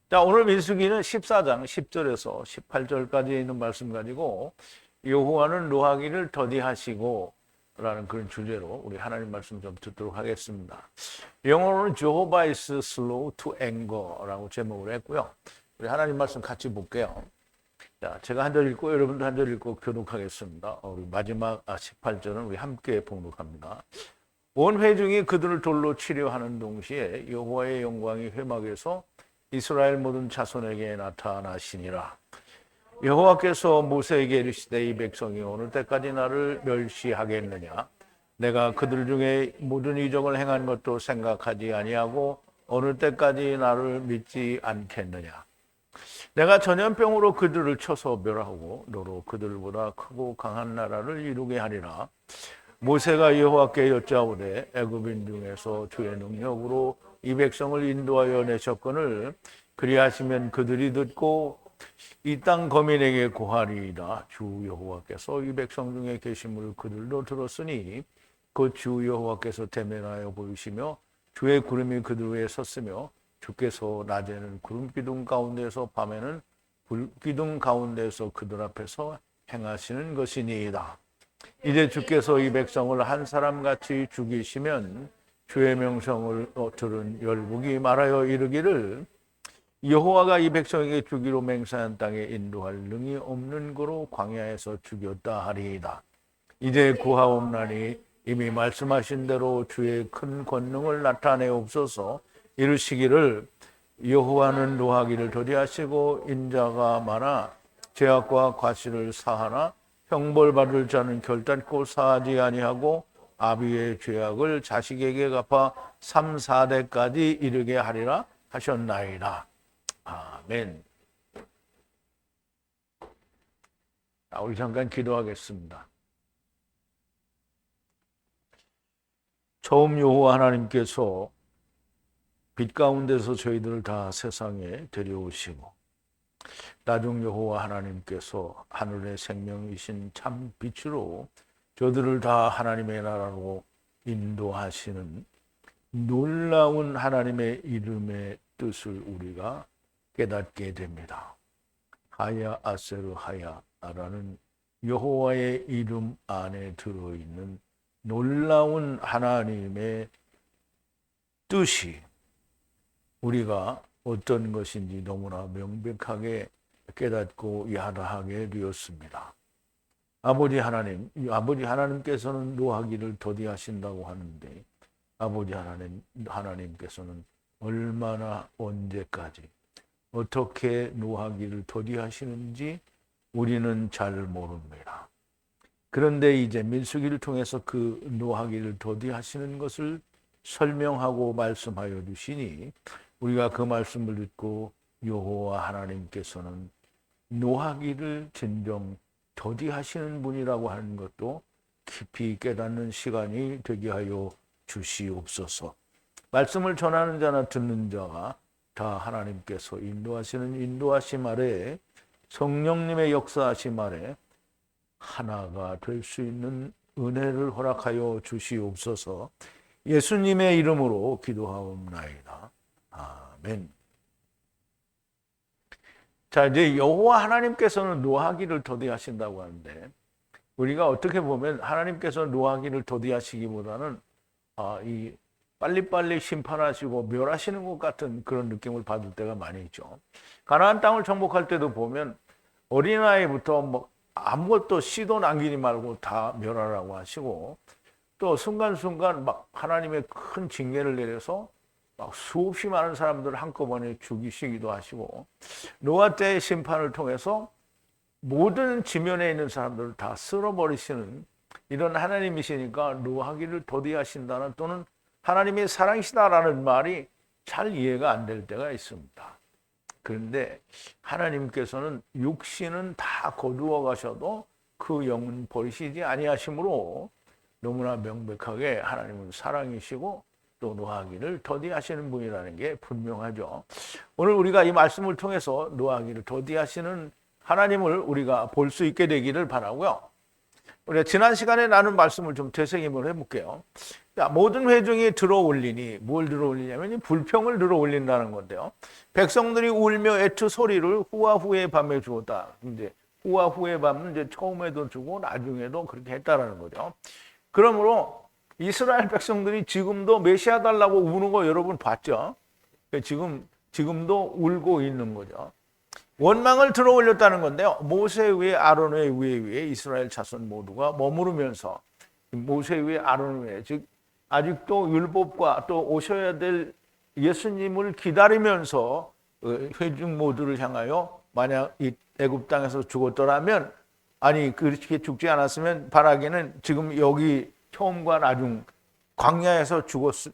자, 오늘 민수기는 14장 10절에서 18절까지 있는 말씀 가지고 여호와는 노하기를 더디하시고 라는 그런 주제로 우리 하나님 말씀 좀 듣도록 하겠습니다. 영어로는 Jehovah is slow to anger라고 제목을 했고요. 우리 하나님 말씀 같이 볼게요. 자, 제가 한 절 읽고 여러분도 한 절 읽고 교독하겠습니다. 우리 마지막 18절은 우리 함께 봉독합니다. 온 회중이 그들을 돌로 치려 하는 동시에 여호와의 영광이 회막에서 이스라엘 모든 자손에게 나타나시니라. 여호와께서 모세에게 이르시되 이 백성이 오늘 때까지 나를 멸시하겠느냐? 내가 그들 중에 모든 이적을 행한 것도 생각하지 아니하고 오늘 때까지 나를 믿지 않겠느냐? 내가 전염병으로 그들을 쳐서 멸하고 너로 그들보다 크고 강한 나라를 이루게 하리라. 모세가 여호와께 여짜오되 애굽인 중에서 주의 능력으로 이 백성을 인도하여 내셨거늘 그리하시면 그들이 듣고 이 땅 거민에게 고하리이다. 주 여호와께서 이 백성 중에 계심을 그들도 들었으니 그 주 여호와께서 대면하여 보이시며 주의 구름이 그들 위에 섰으며 주께서 낮에는 구름 기둥 가운데서 밤에는 불 기둥 가운데서 그들 앞에서 행하시는 것이니이다. 이제 주께서 이 백성을 한 사람같이 죽이시면 주의 명성을 들은 열국이 말하여 이르기를 여호와가 이 백성에게 주기로 맹세한 땅에 인도할 능이 없는 거로 광야에서 죽였다 하리이다. 이제 구하옵나니 이미 말씀하신 대로 주의 큰 권능을 나타내옵소서. 이르시기를 여호와는 노하기를 더디하시고 인자가 많아 죄악과 과실을 사하나 형벌받을 자는 결단코 사하지 아니하고 아비의 죄악을 자식에게 갚아 3, 4대까지 이르게 하리라 하셨나이다. 아멘. 우리 잠깐 기도하겠습니다. 처음 여호와 하나님께서 빛 가운데서 저희들을 다 세상에 데려오시고 나중 여호와 하나님께서 하늘의 생명이신 참 빛으로 저들을 다 하나님의 나라로 인도하시는 놀라운 하나님의 이름의 뜻을 우리가 깨닫게 됩니다. 하야 아세르 하야라는 여호와의 이름 안에 들어있는 놀라운 하나님의 뜻이 우리가 어떤 것인지 너무나 명백하게 깨닫고 야다하게 되었습니다. 아버지 하나님께서는 노하기를 더디하신다고 하는데 아버지 하나님께서는 얼마나 언제까지 어떻게 노하기를 더디하시는지 우리는 잘 모릅니다. 그런데 이제 민수기를 통해서 그 노하기를 더디하시는 것을 설명하고 말씀하여 주시니 우리가 그 말씀을 듣고 여호와 하나님께서는 노하기를 진정 더디하시는 분이라고 하는 것도 깊이 깨닫는 시간이 되게 하여 주시옵소서. 말씀을 전하는 자나 듣는 자가 다 하나님께서 인도하시는 인도하심 아래 성령님의 역사하심 아래 하나가 될 수 있는 은혜를 허락하여 주시옵소서. 예수님의 이름으로 기도하옵나이다. 아멘. 자, 이제 여호와 하나님께서는 노하기를 더디하신다고 하는데 우리가 어떻게 보면 하나님께서 노하기를 더디하시기보다는 이 빨리빨리 심판하시고 멸하시는 것 같은 그런 느낌을 받을 때가 많이 있죠. 가나안 땅을 정복할 때도 보면 어린아이부터 뭐 아무것도 씨도 남기지 말고 다 멸하라고 하시고 또 순간순간 막 하나님의 큰 징계를 내려서 막 수없이 많은 사람들을 한꺼번에 죽이시기도 하시고 노아 때의 심판을 통해서 모든 지면에 있는 사람들을 다 쓸어버리시는 이런 하나님이시니까 노하기를 더디하신다는 또는 하나님의 사랑이시다라는 말이 잘 이해가 안 될 때가 있습니다. 그런데 하나님께서는 육신은 다 거두어 가셔도 그 영은 버리시지 아니하시므로 너무나 명백하게 하나님은 사랑이시고 또 노하기를 더디하시는 분이라는 게 분명하죠. 오늘 우리가 이 말씀을 통해서 노하기를 더디하시는 하나님을 우리가 볼 수 있게 되기를 바라고요. 우리가 지난 시간에 나눈 말씀을 좀 되새김을 해볼게요. 자, 모든 회중이 들어올리니 뭘 들어올리냐면 이 불평을 들어올린다는 건데요. 백성들이 울며 애투 소리를 후와 후의 밤에 주었다. 이제 후와 후의 밤은 이제 처음에도 주고 나중에도 그렇게 했다라는 거죠. 그러므로 이스라엘 백성들이 지금도 메시아 달라고 우는 거 여러분 봤죠? 지금도 울고 있는 거죠. 원망을 들어올렸다는 건데요. 모세 위에 아론의 위에 이스라엘 자손 모두가 머무르면서 모세 위에 아론 위에 즉 아직도 율법과 또 오셔야 될 예수님을 기다리면서 회중 모두를 향하여 만약 이 애굽 땅에서 죽었더라면 아니 그렇게 죽지 않았으면 바라기는 지금 여기 처음과 나중 광야에서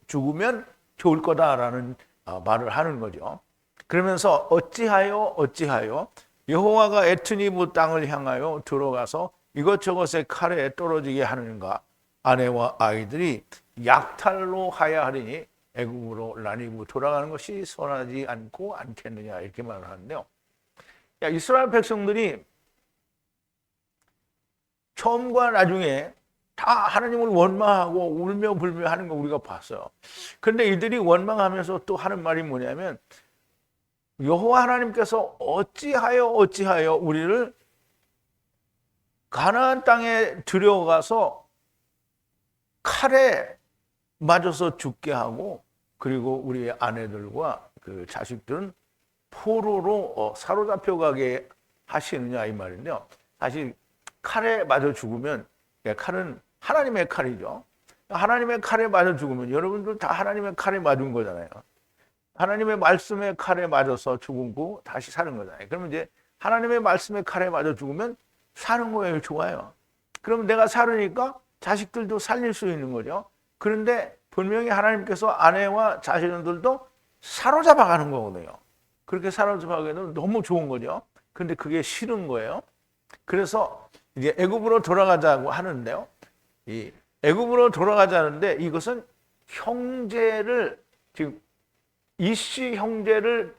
죽으면 좋을 거다라는 말을 하는 거죠. 그러면서 어찌하여 여호와가 에트니브 땅을 향하여 들어가서 이것저것의 칼에 떨어지게 하는가. 아내와 아이들이 약탈로 하야 하리니 애굽으로 나뉘고 돌아가는 것이 선하지 않고 않겠느냐 이렇게 말을 하는데요. 이스라엘 백성들이 처음과 나중에 다 하나님을 원망하고 울며 불며 하는 거 우리가 봤어요. 그런데 이들이 원망하면서 또 하는 말이 뭐냐면 여호와 하나님께서 어찌하여 우리를 가나안 땅에 들여가서 칼에 맞아서 죽게 하고 그리고 우리의 아내들과 그 자식들은 포로로 사로잡혀가게 하시느냐 이 말인데요. 사실 칼에 맞아 죽으면 칼은 하나님의 칼이죠. 하나님의 칼에 맞아 죽으면 여러분들 다 하나님의 칼에 맞은 거잖아요. 하나님의 말씀의 칼에 맞아서 죽고 다시 사는 거잖아요. 그러면 이제 하나님의 말씀의 칼에 맞아 죽으면 사는 거예요. 좋아요. 그러면 내가 살으니까 자식들도 살릴 수 있는 거죠. 그런데 분명히 하나님께서 아내와 자식들도 사로잡아가는 거거든요. 그렇게 사로잡아가기에는 너무 좋은 거죠. 그런데 그게 싫은 거예요. 그래서 이제 애굽으로 돌아가자고 하는데요. 이 애굽으로 돌아가자는데 이것은 형제를 지금 이씨 형제를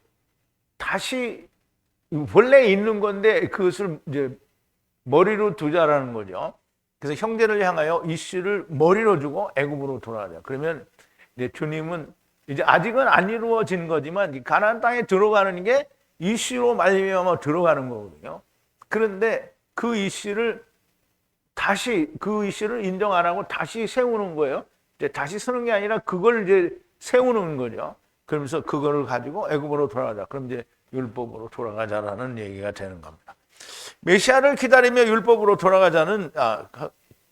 다시 원래 있는 건데 그것을 이제 머리로 두자라는 거죠. 그래서 형제를 향하여 이씨를 머리로 주고 애굽으로 돌아가자. 그러면 이제 주님은 이제 아직은 안 이루어진 거지만 가나안 땅에 들어가는 게 이씨로 말미암아 들어가는 거거든요. 그런데 그 이씨를 인정 안 하고 다시 세우는 거예요. 이제 다시 서는 게 아니라 그걸 이제 세우는 거죠. 그러면서 그거를 가지고 애굽으로 돌아가자. 그럼 이제 율법으로 돌아가자라는 얘기가 되는 겁니다. 메시아를 기다리며 율법으로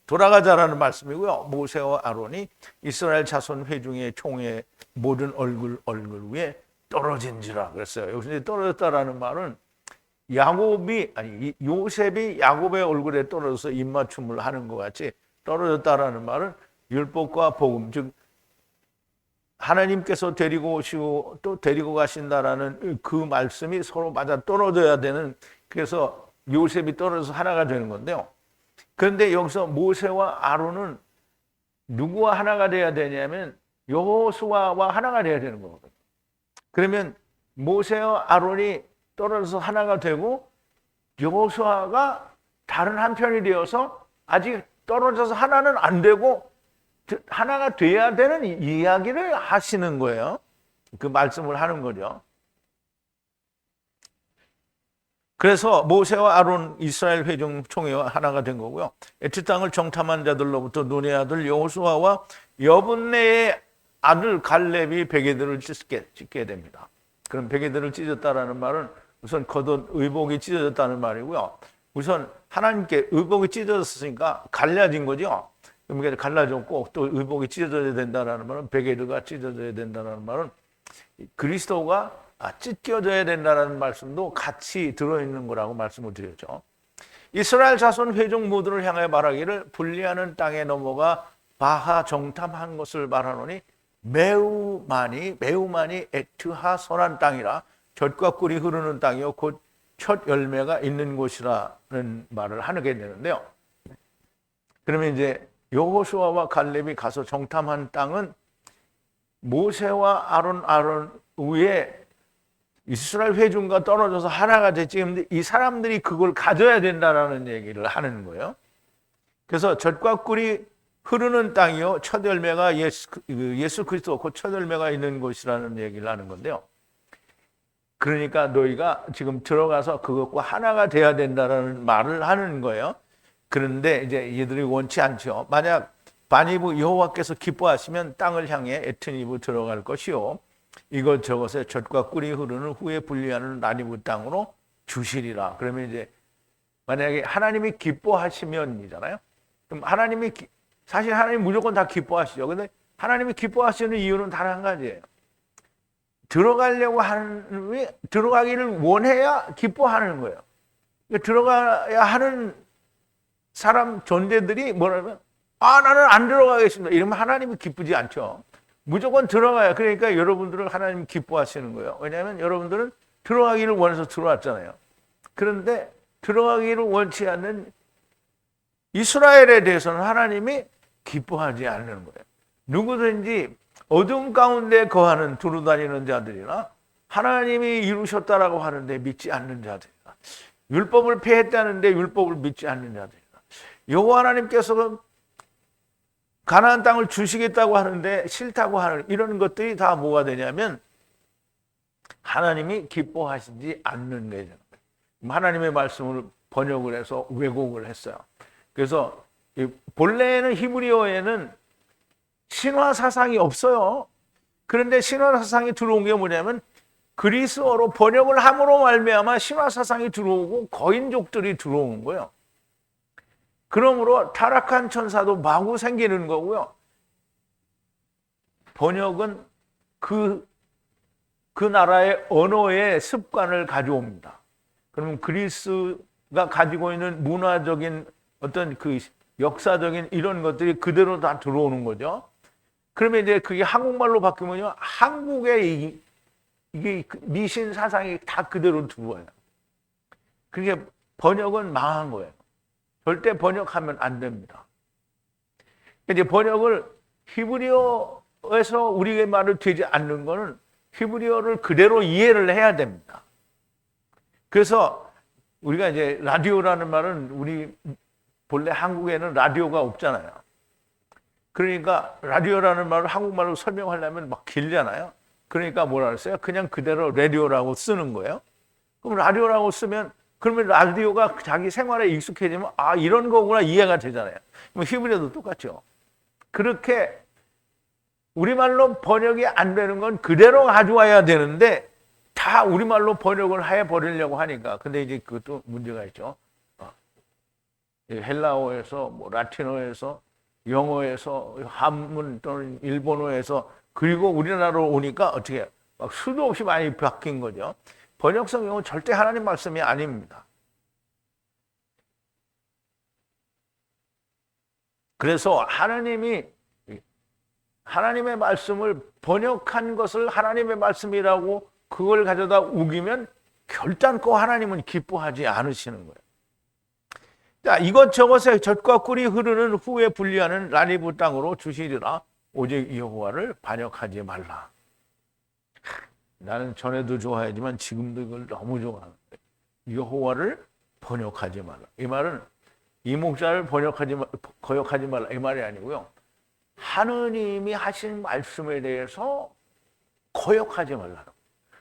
돌아가자라는 말씀이고요. 모세와 아론이 이스라엘 자손 회중의 총의 모든 얼굴 위에 떨어진지라 그랬어요. 여기서 떨어졌다라는 말은 요셉이 야곱의 얼굴에 떨어져서 입맞춤을 하는 것 같이 떨어졌다라는 말은 율법과 복음, 즉 하나님께서 데리고 오시고 또 데리고 가신다라는 그 말씀이 서로 맞아 떨어져야 되는, 그래서 요셉이 떨어져서 하나가 되는 건데요. 그런데 여기서 모세와 아론은 누구와 하나가 돼야 되냐면 여호수아와 하나가 돼야 되는 거거든요. 그러면 모세와 아론이 떨어져서 하나가 되고 여호수아가 다른 한편이 되어서 아직 떨어져서 하나는 안 되고 하나가 돼야 되는 이야기를 하시는 거예요. 그 말씀을 하는 거죠. 그래서 모세와 아론 이스라엘 회중 총회와 하나가 된 거고요. 에트 땅을 정탐한 자들로부터 눈의 아들 여호수아와 여분네의 아들 갈렙이 베개들을 찢게 됩니다. 그럼 베개들을 찢었다라는 말은 우선 겉옷 의복이 찢어졌다는 말이고요. 우선 하나님께 의복이 찢어졌으니까 갈라진 거죠. 그러니까 갈라졌고 또 의복이 찢어져야 된다는 말은 베개가 찢어져야 된다는 말은 그리스도가 찢겨져야 된다는 말씀도 같이 들어있는 거라고 말씀을 드렸죠. 이스라엘 자손 회중 모두를 향하여 말하기를 분리하는 땅에 넘어가 바하 정탐한 것을 말하노니 매우 많이 에트하 선한 땅이라 젖과 꿀이 흐르는 땅이요 곧 첫 열매가 있는 곳이라는 말을 하게 되는데요. 그러면 이제 여호수아와 갈렙이 가서 정탐한 땅은 모세와 아론 위에 이스라엘 회중과 떨어져서 하나가 됐지. 근데 이 사람들이 그걸 가져야 된다라는 얘기를 하는 거예요. 그래서 젖과 꿀이 흐르는 땅이요 첫 열매가 예수 그리스도 곧 첫 열매가 있는 곳이라는 얘기를 하는 건데요. 그러니까 너희가 지금 들어가서 그것과 하나가 돼야 된다라는 말을 하는 거예요. 그런데 이제 얘들이 원치 않죠. 만약 반입을 여호와께서 기뻐하시면 땅을 향해 애튼 입으로 들어갈 것이요 이것저것에 젖과 꿀이 흐르는 후에 분리하는 난입의 땅으로 주시리라. 그러면 이제 만약에 하나님이 기뻐하시면이잖아요. 그럼 사실 하나님 무조건 다 기뻐하시죠. 근데 하나님이 기뻐하시는 이유는 단 한 가지예요. 들어가기를 원해야 기뻐하는 거예요. 들어가야 하는 사람 존재들이 뭐라면 나는 안 들어가겠습니다. 이러면 하나님이 기쁘지 않죠. 무조건 들어가야. 그러니까 여러분들을 하나님 기뻐하시는 거예요. 왜냐하면 여러분들은 들어가기를 원해서 들어왔잖아요. 그런데 들어가기를 원치 않는 이스라엘에 대해서는 하나님이 기뻐하지 않는 거예요. 누구든지 어둠 가운데 거하는 두루 다니는 자들이나 하나님이 이루셨다라고 하는데 믿지 않는 자들이나 율법을 폐했다는데 율법을 믿지 않는 자들이나 여호와 하나님께서 가나안 땅을 주시겠다고 하는데 싫다고 하는 이런 것들이 다 뭐가 되냐면 하나님이 기뻐하시지 않는 거예요. 하나님의 말씀을 번역을 해서 왜곡을 했어요. 그래서 본래는 히브리어에는 신화 사상이 없어요. 그런데 신화 사상이 들어온 게 뭐냐면 그리스어로 번역을 함으로 말미암아 신화 사상이 들어오고 거인족들이 들어오는 거예요. 그러므로 타락한 천사도 마구 생기는 거고요. 번역은 그 나라의 언어의 습관을 가져옵니다. 그러면 그리스가 가지고 있는 문화적인 어떤 그 역사적인 이런 것들이 그대로 다 들어오는 거죠. 그러면 이제 그게 한국말로 바뀌면요. 한국의 이게 미신 사상이 다 그대로 들어와요. 그게 번역은 망한 거예요. 절대 번역하면 안 됩니다. 이제 번역을 히브리어에서 우리의 말을 되지 않는 거는 히브리어를 그대로 이해를 해야 됩니다. 그래서 우리가 이제 라디오라는 말은 우리 본래 한국에는 라디오가 없잖아요. 그러니까 라디오라는 말을 한국말로 설명하려면 막 길잖아요. 그러니까 뭐라 그랬어요? 그냥 그대로 라디오라고 쓰는 거예요. 그럼 라디오라고 쓰면 그러면 라디오가 자기 생활에 익숙해지면 이런 거구나 이해가 되잖아요. 그럼 히브리어도 똑같죠. 그렇게 우리말로 번역이 안 되는 건 그대로 가져와야 되는데 다 우리말로 번역을 해버리려고 하니까. 근데 이제 그것도 문제가 있죠. 헬라어에서 뭐 라틴어에서 영어에서 한문 또는 일본어에서 그리고 우리나라로 오니까 어떻게 막 수도 없이 많이 바뀐 거죠. 번역 성경은 절대 하나님 말씀이 아닙니다. 그래서 하나님의 말씀을 번역한 것을 하나님의 말씀이라고 그걸 가져다 우기면 결단코 하나님은 기뻐하지 않으시는 거예요. 자, 이것저것에 젖과 꿀이 흐르는 후에 분리하는 라니브 땅으로 주시리라. 오직 여호와를 반역하지 말라. 나는 전에도 좋아하지만 지금도 이걸 너무 좋아하는데 여호와를 번역하지 말라. 이 말은 이 목자를 거역하지 말라 이 말이 아니고요. 하느님이 하신 말씀에 대해서 거역하지 말라.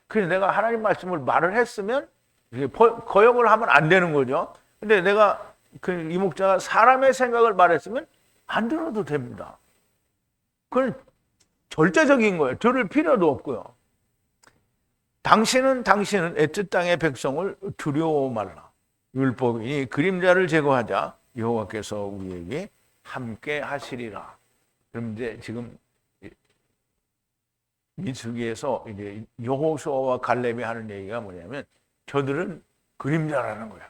그래서 내가 하나님 말씀을 말을 했으면 거역을 하면 안 되는 거죠. 근데 내가 이 목자가 사람의 생각을 말했으면 안 들어도 됩니다. 그건 절대적인 거예요. 들을 필요도 없고요. 당신은 애뜻 땅의 백성을 두려워 말라. 율법이니 그림자를 제거하자 여호와께서 우리에게 함께 하시리라. 그럼 이제 지금 민수기에서 이제 여호수아와 갈렙이 하는 얘기가 뭐냐면 저들은 그림자라는 거야.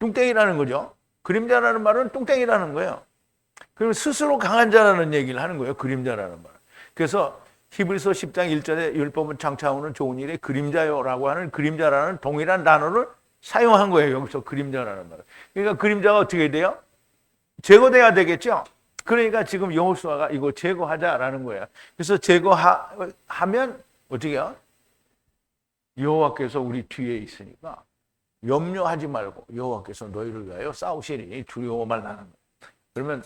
뚱땡이라는 거죠. 그림자라는 말은 뚱땡이라는 거예요. 그리고 스스로 강한 자라는 얘기를 하는 거예요. 그림자라는 말. 그래서 히브리서 10장 1절에 율법은 장차오는 좋은 일의 그림자요라고 하는 그림자라는 동일한 단어를 사용한 거예요. 여기서 그림자라는 말. 그러니까 그림자가 어떻게 돼요? 제거돼야 되겠죠. 그러니까 지금 여호수아가 이거 제거하자라는 거예요. 그래서 제거하면 어떻게 해요? 여호와께서 우리 뒤에 있으니까 염려하지 말고 여호와께서 너희를 위하여 싸우시니 두려워 말라는 거예요. 그러면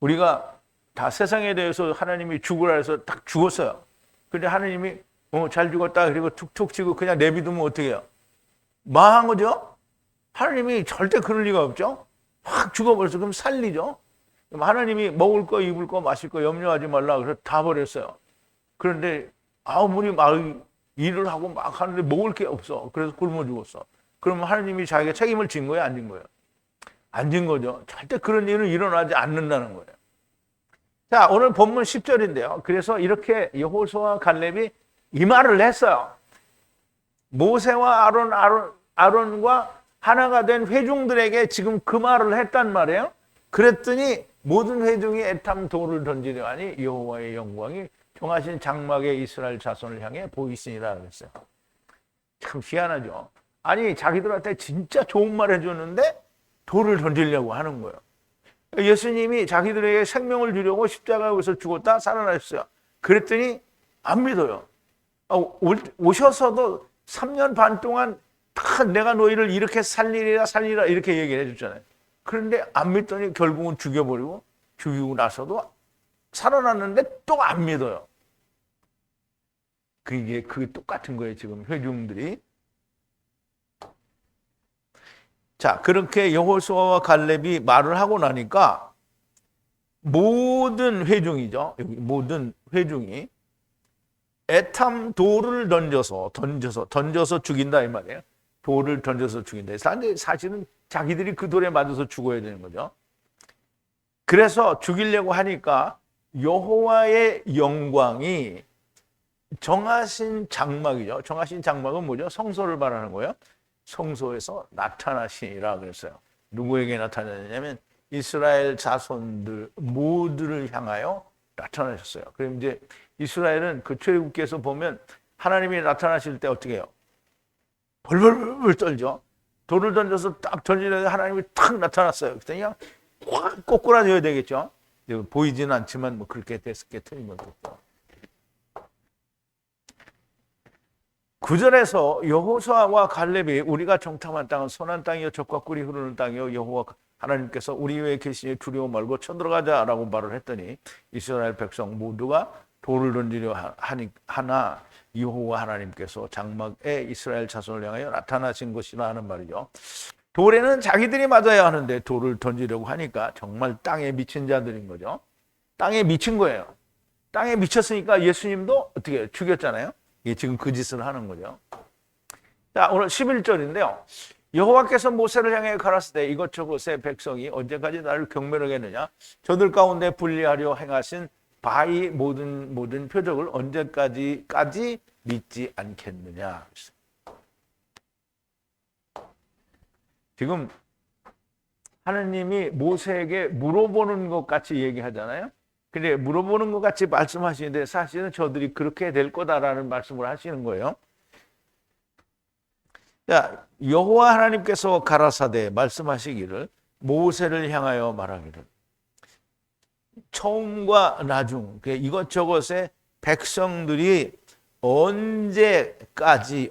우리가 다 세상에 대해서 하나님이 죽으라 해서 딱 죽었어요. 근데 하나님이 잘 죽었다 그리고 툭툭 치고 그냥 내비두면 어떻게 해요? 망한 거죠? 하나님이 절대 그럴 리가 없죠? 확 죽어버려서 그럼 살리죠? 그럼 하나님이 먹을 거, 입을 거, 마실 거 염려하지 말라 그래서 다 버렸어요. 그런데 아무리 막 일을 하고 막 하는데 먹을 게 없어. 그래서 굶어 죽었어. 그러면 하나님이 자기가 책임을 진 거예요? 안 진 거예요? 안 진 거죠. 절대 그런 일은 일어나지 않는다는 거예요. 자, 오늘 본문 10절인데요. 그래서 이렇게 여호수아와 갈렙이 이 말을 했어요. 모세와 아론과 하나가 된 회중들에게 지금 그 말을 했단 말이에요. 그랬더니 모든 회중이 애탐 돌을 던지려 하니 여호와의 영광이 정하신 장막의 이스라엘 자손을 향해 보이시니라 그랬어요. 참 희한하죠. 아니 자기들한테 진짜 좋은 말 해줬는데 돌을 던지려고 하는 거예요. 예수님이 자기들에게 생명을 주려고 십자가에서 죽었다 살아나셨어요. 그랬더니 안 믿어요. 오셔서도 3년 반 동안 다 내가 너희를 이렇게 살리리라 이렇게 얘기를 해줬잖아요. 그런데 안 믿더니 결국은 죽이고 나서도 살아났는데 또 안 믿어요. 그게 똑같은 거예요. 지금 회중들이. 자, 그렇게 여호수아와 갈렙이 말을 하고 나니까 모든 회중이죠. 여기 모든 회중이 애탐 돌을 던져서 죽인다 이 말이에요. 돌을 던져서 죽인다. 사실은 자기들이 그 돌에 맞아서 죽어야 되는 거죠. 그래서 죽이려고 하니까 여호와의 영광이 정하신 장막이죠. 정하신 장막은 뭐죠? 성소를 말하는 거예요. 성소에서 나타나시니라 그랬어요. 누구에게 나타나냐면 이스라엘 자손들 모두를 향하여 나타나셨어요. 그럼 이제 이스라엘은 그 출애굽기에서 보면 하나님이 나타나실 때 어떻게 해요? 벌벌벌 떨죠. 돌을 던져서 딱 던지는데 하나님이 탁 나타났어요. 그때 그냥 확 꼬꾸라져야 되겠죠. 보이지는 않지만 뭐 그렇게 됐을 게 틀림없겠죠. 9절에서 여호수아와 갈렙이 우리가 정탐한 땅은 선한 땅이요 젖과 꿀이 흐르는 땅이요 여호와 하나님께서 우리 위에 계시니 두려워 말고 쳐들어가자라고 말을 했더니 이스라엘 백성 모두가 돌을 던지려 하나 여호와 하나님께서 장막에 이스라엘 자손을 향하여 나타나신 것이라 하는 말이죠. 돌에는 자기들이 맞아야 하는데 돌을 던지려고 하니까 정말 땅에 미친 자들인 거죠. 땅에 미친 거예요. 땅에 미쳤으니까 예수님도 어떻게 죽였잖아요. 이게 지금 그 짓을 하는 거죠. 자, 오늘 11절인데요. 여호와께서 모세를 향해 가라사대 이것저것의 백성이 언제까지 나를 경멸하겠느냐? 저들 가운데 분리하려 행하신 바위 모든 표적을 언제까지 믿지 않겠느냐? 지금 하나님이 모세에게 물어보는 것 같이 얘기하잖아요. 근데 물어보는 것 같이 말씀하시는데 사실은 저들이 그렇게 될 거다라는 말씀을 하시는 거예요. 자, 여호와 하나님께서 가라사대 말씀하시기를 모세를 향하여 말하기를 처음과 나중 이것저것의 백성들이 언제까지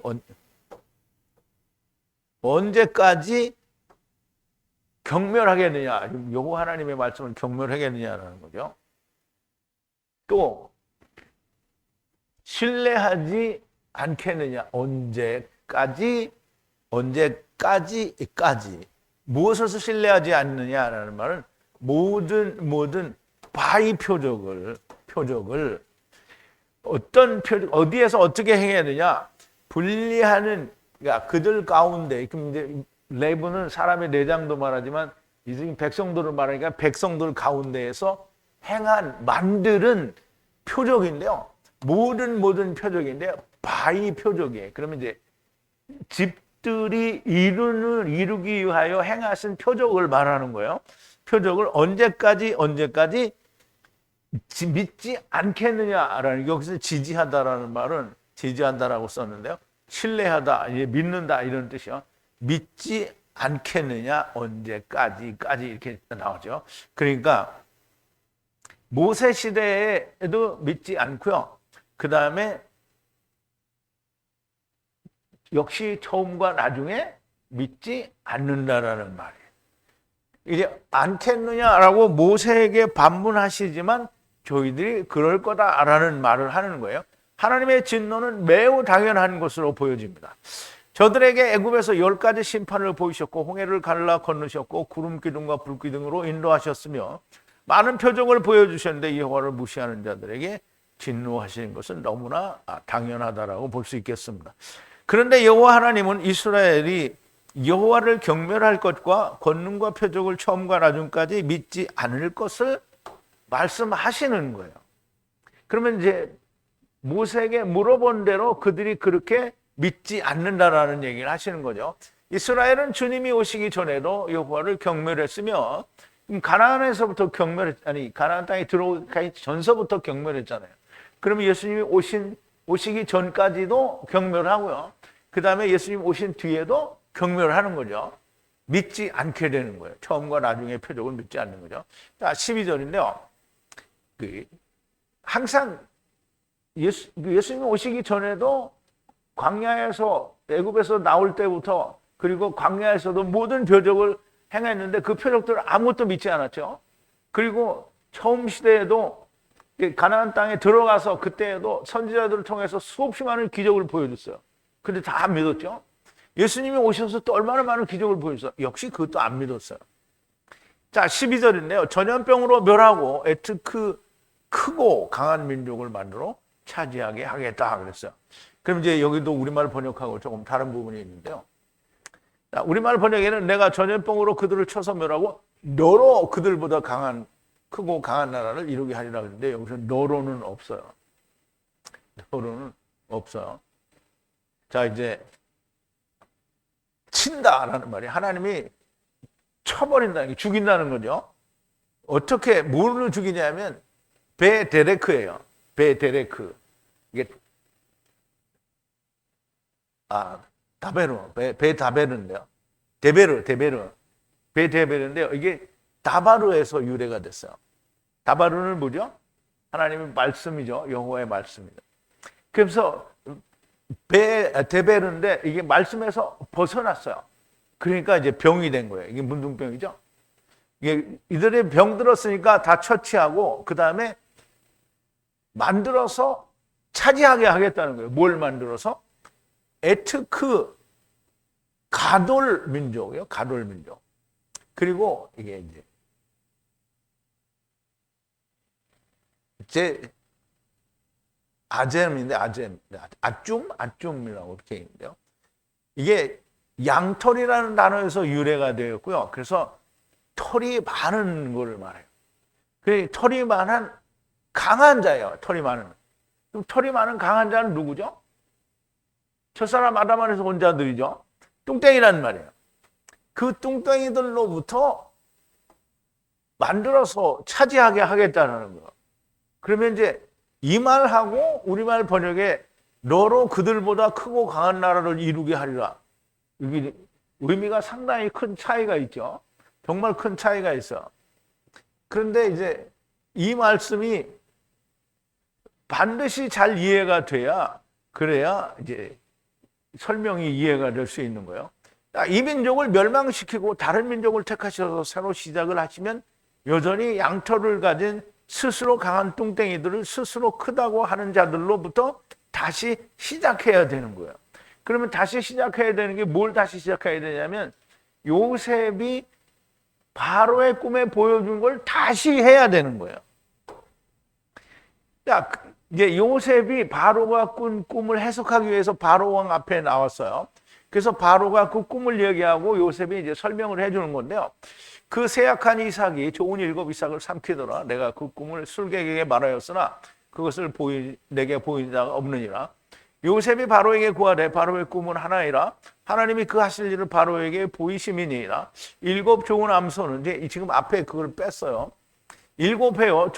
경멸하겠느냐? 여호와 하나님의 말씀을 경멸하겠느냐라는 거죠. 또 신뢰하지 않겠느냐? 언제까지 무엇을 신뢰하지 않느냐라는 말은 모든 바위 표적을 어떤 표적 어디에서 어떻게 행해야 되냐? 분리하는 그러니까 그들 가운데 이제 레브는 사람의 내장도 말하지만 이 백성들을 말하니까 백성들 가운데에서 만들은 표적인데요. 모든 표적인데 바위 표적이에요. 그러면 이제 집들이 이루기 위하여 행하신 표적을 말하는 거예요. 표적을 언제까지 믿지 않겠느냐라는 여기서 지지하다라는 말은 지지한다라고 썼는데요. 신뢰하다, 믿는다 이런 뜻이요. 믿지 않겠느냐 언제까지 이렇게 나오죠. 그러니까 모세 시대에도 믿지 않고요. 그 다음에 역시 처음과 나중에 믿지 않는다라는 말이에요. 이제 않겠느냐라고 모세에게 반문하시지만 저희들이 그럴 거다라는 말을 하는 거예요. 하나님의 진노는 매우 당연한 것으로 보여집니다. 저들에게 애굽에서 10가지 심판을 보이셨고 홍해를 갈라 건너셨고 구름 기둥과 불 기둥으로 인도하셨으며 많은 표적을 보여주셨는데 여호와를 무시하는 자들에게 진노하시는 것은 너무나 당연하다라고 볼 수 있겠습니다. 그런데 여호와 하나님은 이스라엘이 여호와를 경멸할 것과 권능과 표적을 처음과 나중까지 믿지 않을 것을 말씀하시는 거예요. 그러면 이제 모세에게 물어본 대로 그들이 그렇게 믿지 않는다라는 얘기를 하시는 거죠. 이스라엘은 주님이 오시기 전에도 여호와를 경멸했으며 가나안에서부터 가나안 땅에 들어가기 전서부터 경멸했잖아요. 그러면 예수님이 오시기 전까지도 경멸하고요. 그 다음에 예수님 오신 뒤에도 경멸하는 거죠. 믿지 않게 되는 거예요. 처음과 나중의 표적을 믿지 않는 거죠. 자, 12절인데요. 항상 예수님 오시기 전에도 광야에서 애굽에서 나올 때부터 그리고 광야에서도 모든 표적을 행했는데 그 표적들을 아무것도 믿지 않았죠. 그리고 처음 시대에도 가나안 땅에 들어가서 그때에도 선지자들을 통해서 수없이 많은 기적을 보여줬어요. 근데 다 안 믿었죠. 예수님이 오셔서 또 얼마나 많은 기적을 보여줬어요. 역시 그것도 안 믿었어요. 자, 12절인데요. 전염병으로 멸하고 애트크 크고 강한 민족을 만들어 차지하게 하겠다 그랬어요. 그럼 이제 여기도 우리말 번역하고 조금 다른 부분이 있는데요. 자, 우리말 번역에는 내가 전염병으로 그들을 쳐서 멸하고 너로 그들보다 크고 강한 나라를 이루게 하리라 그랬는데 여기서 너로는 없어요. 너로는 없어요. 자, 이제 친다라는 말이 하나님이 쳐버린다는 게 죽인다는 거죠. 어떻게 뭐를 죽이냐면 베데레크예요. 베데레크. 이게 다베르, 베다베르인데요. 데베르. 베데베르인데요. 이게 다바르에서 유래가 됐어요. 다바르는 뭐죠? 하나님의 말씀이죠. 여호와의 말씀이죠. 그래서 데베르인데 이게 말씀에서 벗어났어요. 그러니까 이제 병이 된 거예요. 이게 문둥병이죠. 이게 이들이 병 들었으니까 다 처치하고 그 다음에 만들어서 차지하게 하겠다는 거예요. 뭘 만들어서? 에트크 가돌 민족이요. 가돌 민족. 그리고 이게 이제 아젬인데 아쫌이라고 이렇게 있는데요. 이게 양털이라는 단어에서 유래가 되었고요. 그래서 털이 많은 거를 말해요. 그 털이 많은 강한 자예요. 털이 많은. 그럼 털이 많은 강한 자는 누구죠? 첫사람 아담에서 온 자들이죠. 뚱땡이라는 말이에요. 그 뚱땡이들로부터 만들어서 차지하게 하겠다는 거예요. 그러면 이제 이 말하고 우리말 번역에 너로 그들보다 크고 강한 나라를 이루게 하리라. 여기 의미가 상당히 큰 차이가 있죠. 정말 큰 차이가 있어. 그런데 이제 이 말씀이 반드시 잘 이해가 돼야 그래야 이제 설명이 이해가 될 수 있는 거예요. 이 민족을 멸망시키고 다른 민족을 택하셔서 새로 시작을 하시면 여전히 양털을 가진 스스로 강한 뚱땡이들을 스스로 크다고 하는 자들로부터 다시 시작해야 되는 거예요. 그러면 다시 시작해야 되는 게 뭘 다시 시작해야 되냐면 요셉이 바로의 꿈에 보여준 걸 다시 해야 되는 거예요. 자, 이제 요셉이 바로가 꾼 꿈을 해석하기 위해서 바로 왕 앞에 나왔어요. 그래서 바로가 그 꿈을 얘기하고 요셉이 이제 설명을 해주는 건데요. 그 세약한 이삭이 좋은 7 이삭을 삼키더라. 내가 그 꿈을 술객에게 말하였으나 그것을 내게 보인 자가 없느니라. 요셉이 바로에게 구하되 바로의 꿈은 하나이라. 하나님이 그 하실 일을 바로에게 보이심이니라. 7 좋은 암소는 이제 지금 앞에 그걸 뺐어요. 7 해요.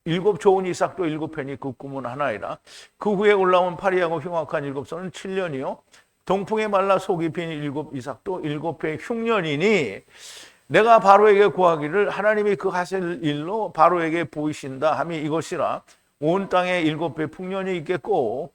일곱 좋은 이삭도 7회니 그 꿈은 하나이라. 그 후에 올라온 파리하고 흉악한 7소는 7년이요. 동풍에 말라 속이 빈 7 이삭도 7회 흉년이니 내가 바로에게 구하기를 하나님이 그 하실 일로 바로에게 보이신다 함이 이것이라. 온 땅에 7회 풍년이 있겠고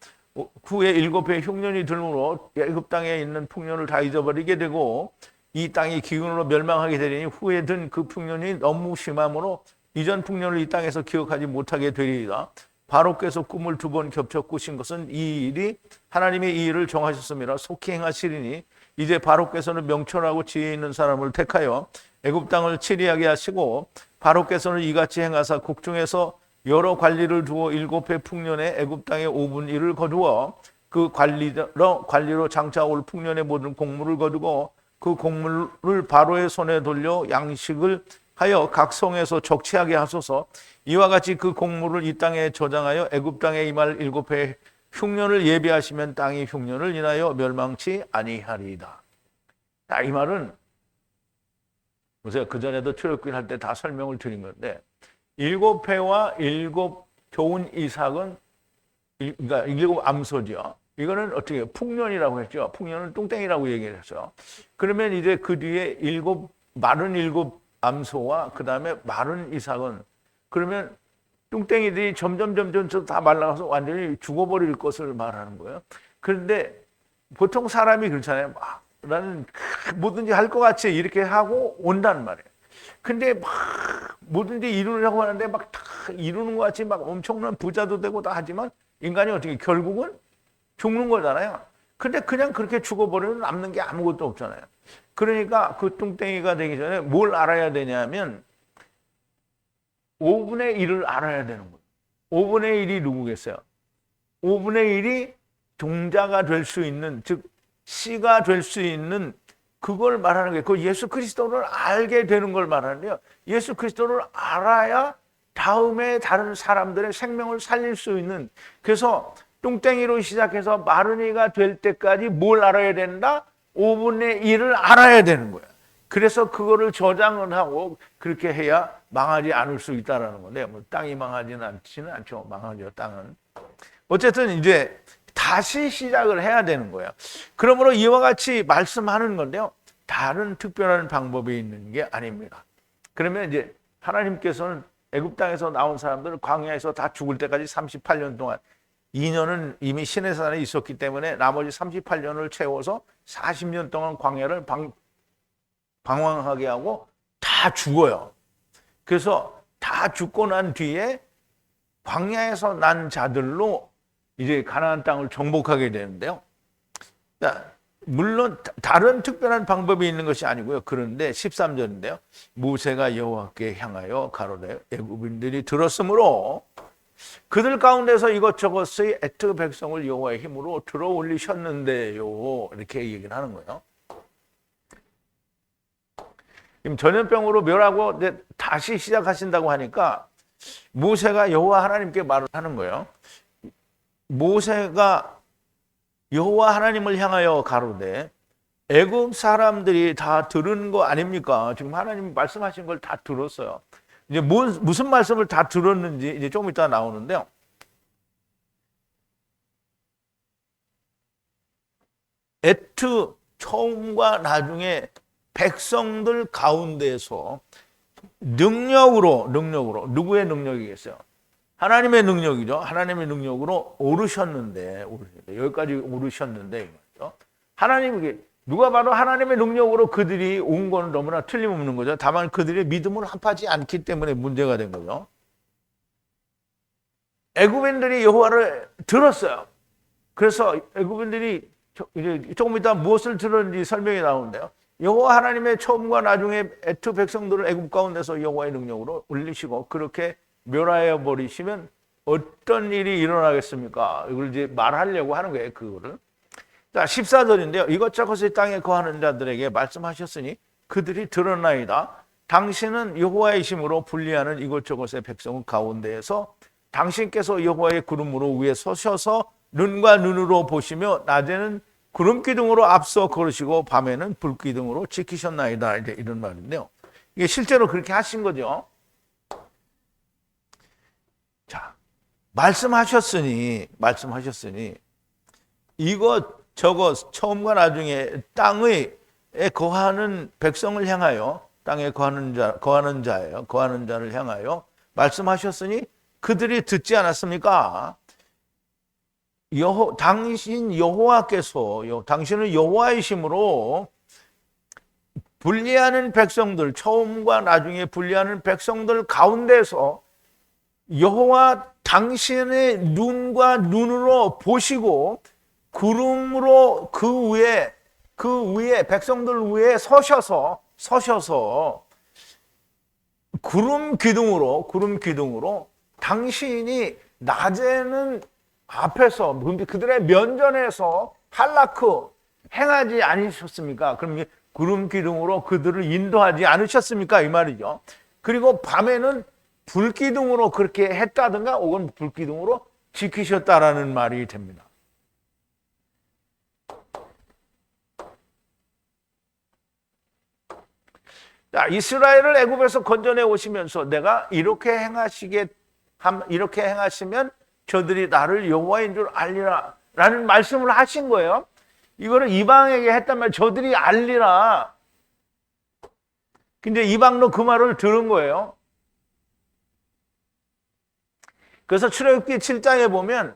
후에 7회 흉년이 들므로 애굽 땅에 있는 풍년을 다 잊어버리게 되고 이 땅이 기근으로 멸망하게 되리니 후에 든 그 풍년이 너무 심함으로 이전 풍년을 이 땅에서 기억하지 못하게 되리이다. 바로께서 꿈을 2번 겹쳐 꾸신 것은 이 일이 하나님의 이 일을 정하셨습니다. 속히 행하시리니 이제 바로께서는 명철하고 지혜 있는 사람을 택하여 애굽 땅을 치리하게 하시고 바로께서는 이같이 행하사 국중에서 여러 관리를 두어 7해 풍년에 애굽 땅의 5분 1을 거두어 그 관리로 장차 올 풍년의 모든 곡물을 거두고 그 곡물을 바로의 손에 돌려 양식을 하여 각 성에서 적치하게 하소서. 이와 같이 그 곡물을 이 땅에 저장하여 애굽 땅에 임할 7해 흉년을 예비하시면 땅이 흉년을 인하여 멸망치 아니하리이다. 이 말은 보세요. 그 전에도 출애굽기 할 때 다 설명을 드린 건데 7해와 7 좋은 이삭은 그러니까 7 암소죠. 이거는 어떻게 해요? 풍년이라고 했죠. 풍년은 뚱땡이라고 얘기를 했어요. 그러면 이제 그 뒤에 마른 7 암소와 그 다음에 마른 이삭은 그러면 뚱땡이들이 점점 다 말라가서 완전히 죽어버릴 것을 말하는 거예요. 그런데 보통 사람이 그렇잖아요. 나는 뭐든지 할 것 같이 이렇게 하고 온단 말이에요. 근데 막 뭐든지 이루려고 하는데 막 다 이루는 것 같이 막 엄청난 부자도 되고 다 하지만 인간이 어떻게 결국은 죽는 거잖아요. 근데 그냥 그렇게 죽어버리면 남는 게 아무것도 없잖아요. 그러니까 그 뚱땡이가 되기 전에 뭘 알아야 되냐면 5분의 1을 알아야 되는 거예요. 5분의 1이 누구겠어요? 5분의 1이 동자가 될 수 있는, 즉 씨가 될 수 있는 그걸 말하는 거예요. 그 예수 그리스도를 알게 되는 걸 말하는데요. 예수 그리스도를 알아야 다음에 다른 사람들의 생명을 살릴 수 있는, 그래서 뚱땡이로 시작해서 마른이가 될 때까지 뭘 알아야 된다? 5분의 1을 알아야 되는 거야. 그래서 그거를 저장을 하고 그렇게 해야 망하지 않을 수 있다는 건데, 뭐 땅이 망하지는 않죠. 망하죠, 땅은. 어쨌든 이제 다시 시작을 해야 되는 거예요. 그러므로 이와 같이 말씀하는 건데요. 다른 특별한 방법이 있는 게 아닙니다. 그러면 이제 하나님께서는 애굽 땅에서 나온 사람들을 광야에서 다 죽을 때까지 38년 동안 2년은 이미 시내산에 있었기 때문에 나머지 38년을 채워서 40년 동안 광야를 방황하게 하고 다 죽어요. 그래서 다 죽고 난 뒤에 광야에서 난 자들로 이제 가나안 땅을 정복하게 되는데요. 물론 다른 특별한 방법이 있는 것이 아니고요. 그런데 13절인데요. 모세가 여호와께 향하여 가로되 애굽인들이 들었으므로 그들 가운데서 이것저것의 애트 백성을 여호와의 힘으로 들어 올리셨는데요. 이렇게 얘기를 하는 거예요. 지금 전염병으로 멸하고 이제 다시 시작하신다고 하니까 모세가 여호와 하나님께 말을 하는 거예요. 모세가 여호와 하나님을 향하여 가로되 애굽 사람들이 다 들은 거 아닙니까? 지금 하나님이 말씀하신 걸 다 들었어요. 이제 무슨 말씀을 다 들었는지 이제 조금 이따 나오는데요. 애트 처음과 나중에 백성들 가운데서 능력으로 누구의 능력이겠어요? 하나님의 능력이죠. 하나님의 능력으로 오르셨는데 여기까지 오르셨는데 하나님에게 누가 봐도 하나님의 능력으로 그들이 온 건 너무나 틀림없는 거죠. 다만 그들의 믿음을 합하지 않기 때문에 문제가 된 거죠. 애굽인들이 여호와를 들었어요. 그래서 애굽인들이 이제 조금 이따 무엇을 들었는지 설명이 나오는데요. 여호와 하나님의 처음과 나중에 애투 백성들을 애굽 가운데서 여호와의 능력으로 올리시고 그렇게 멸하여 버리시면 어떤 일이 일어나겠습니까? 이걸 이제 말하려고 하는 거예요. 그거를. 자, 14절인데요. 이것저것의 땅에 거하는 자들에게 말씀하셨으니 그들이 들었나이다. 당신은 여호와의 힘으로 분리하는 이것저것의 백성 가운데에서 당신께서 여호와의 구름으로 위에 서셔서 눈과 눈으로 보시며 낮에는 구름 기둥으로 앞서 걸으시고 밤에는 불 기둥으로 지키셨나이다. 이제 이런 말인데요. 이게 실제로 그렇게 하신 거죠. 자, 말씀하셨으니 이것 처음과 나중에 땅에 거하는 백성을 향하여 땅에 거하는 자를 향하여 말씀하셨으니 그들이 듣지 않았습니까? 당신은 여호와이심으로 분리하는 백성들, 처음과 나중에 분리하는 백성들 가운데서 여호와 당신의 눈과 눈으로 보시고 구름으로 그 위에 백성들 위에 서셔서 구름 기둥으로 당신이 낮에는 앞에서 그들의 면전에서 할라크 행하지 않으셨습니까? 그럼 구름 기둥으로 그들을 인도하지 않으셨습니까? 이 말이죠. 그리고 밤에는 불기둥으로 그렇게 했다든가 혹은 불기둥으로 지키셨다라는 말이 됩니다. 자, 이스라엘을 애굽에서 건져내 오시면서 내가 이렇게 행하시면 저들이 나를 여호와인 줄 알리라 라는 말씀을 하신 거예요. 이거를 이방에게 했단 말이에요. 저들이 알리라. 근데 이방도 그 말을 들은 거예요. 그래서 출애굽기 7장에 보면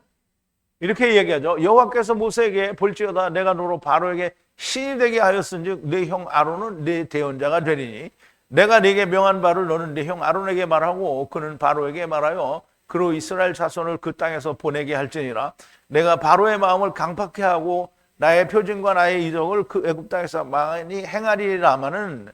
이렇게 얘기하죠. 여호와께서 모세에게 볼지어다 내가 너로 바로에게 신이 되게 하였은즉 네 형 아론은 네 대언자가 되리니 내가 네게 명한 바를 너는 네 형 아론에게 말하고 그는 바로에게 말하여 그로 이스라엘 자손을 그 땅에서 보내게 할지니라. 내가 바로의 마음을 강팍케 하고 나의 표징과 나의 이적을 그 애굽 땅에서 많이 행하리라마는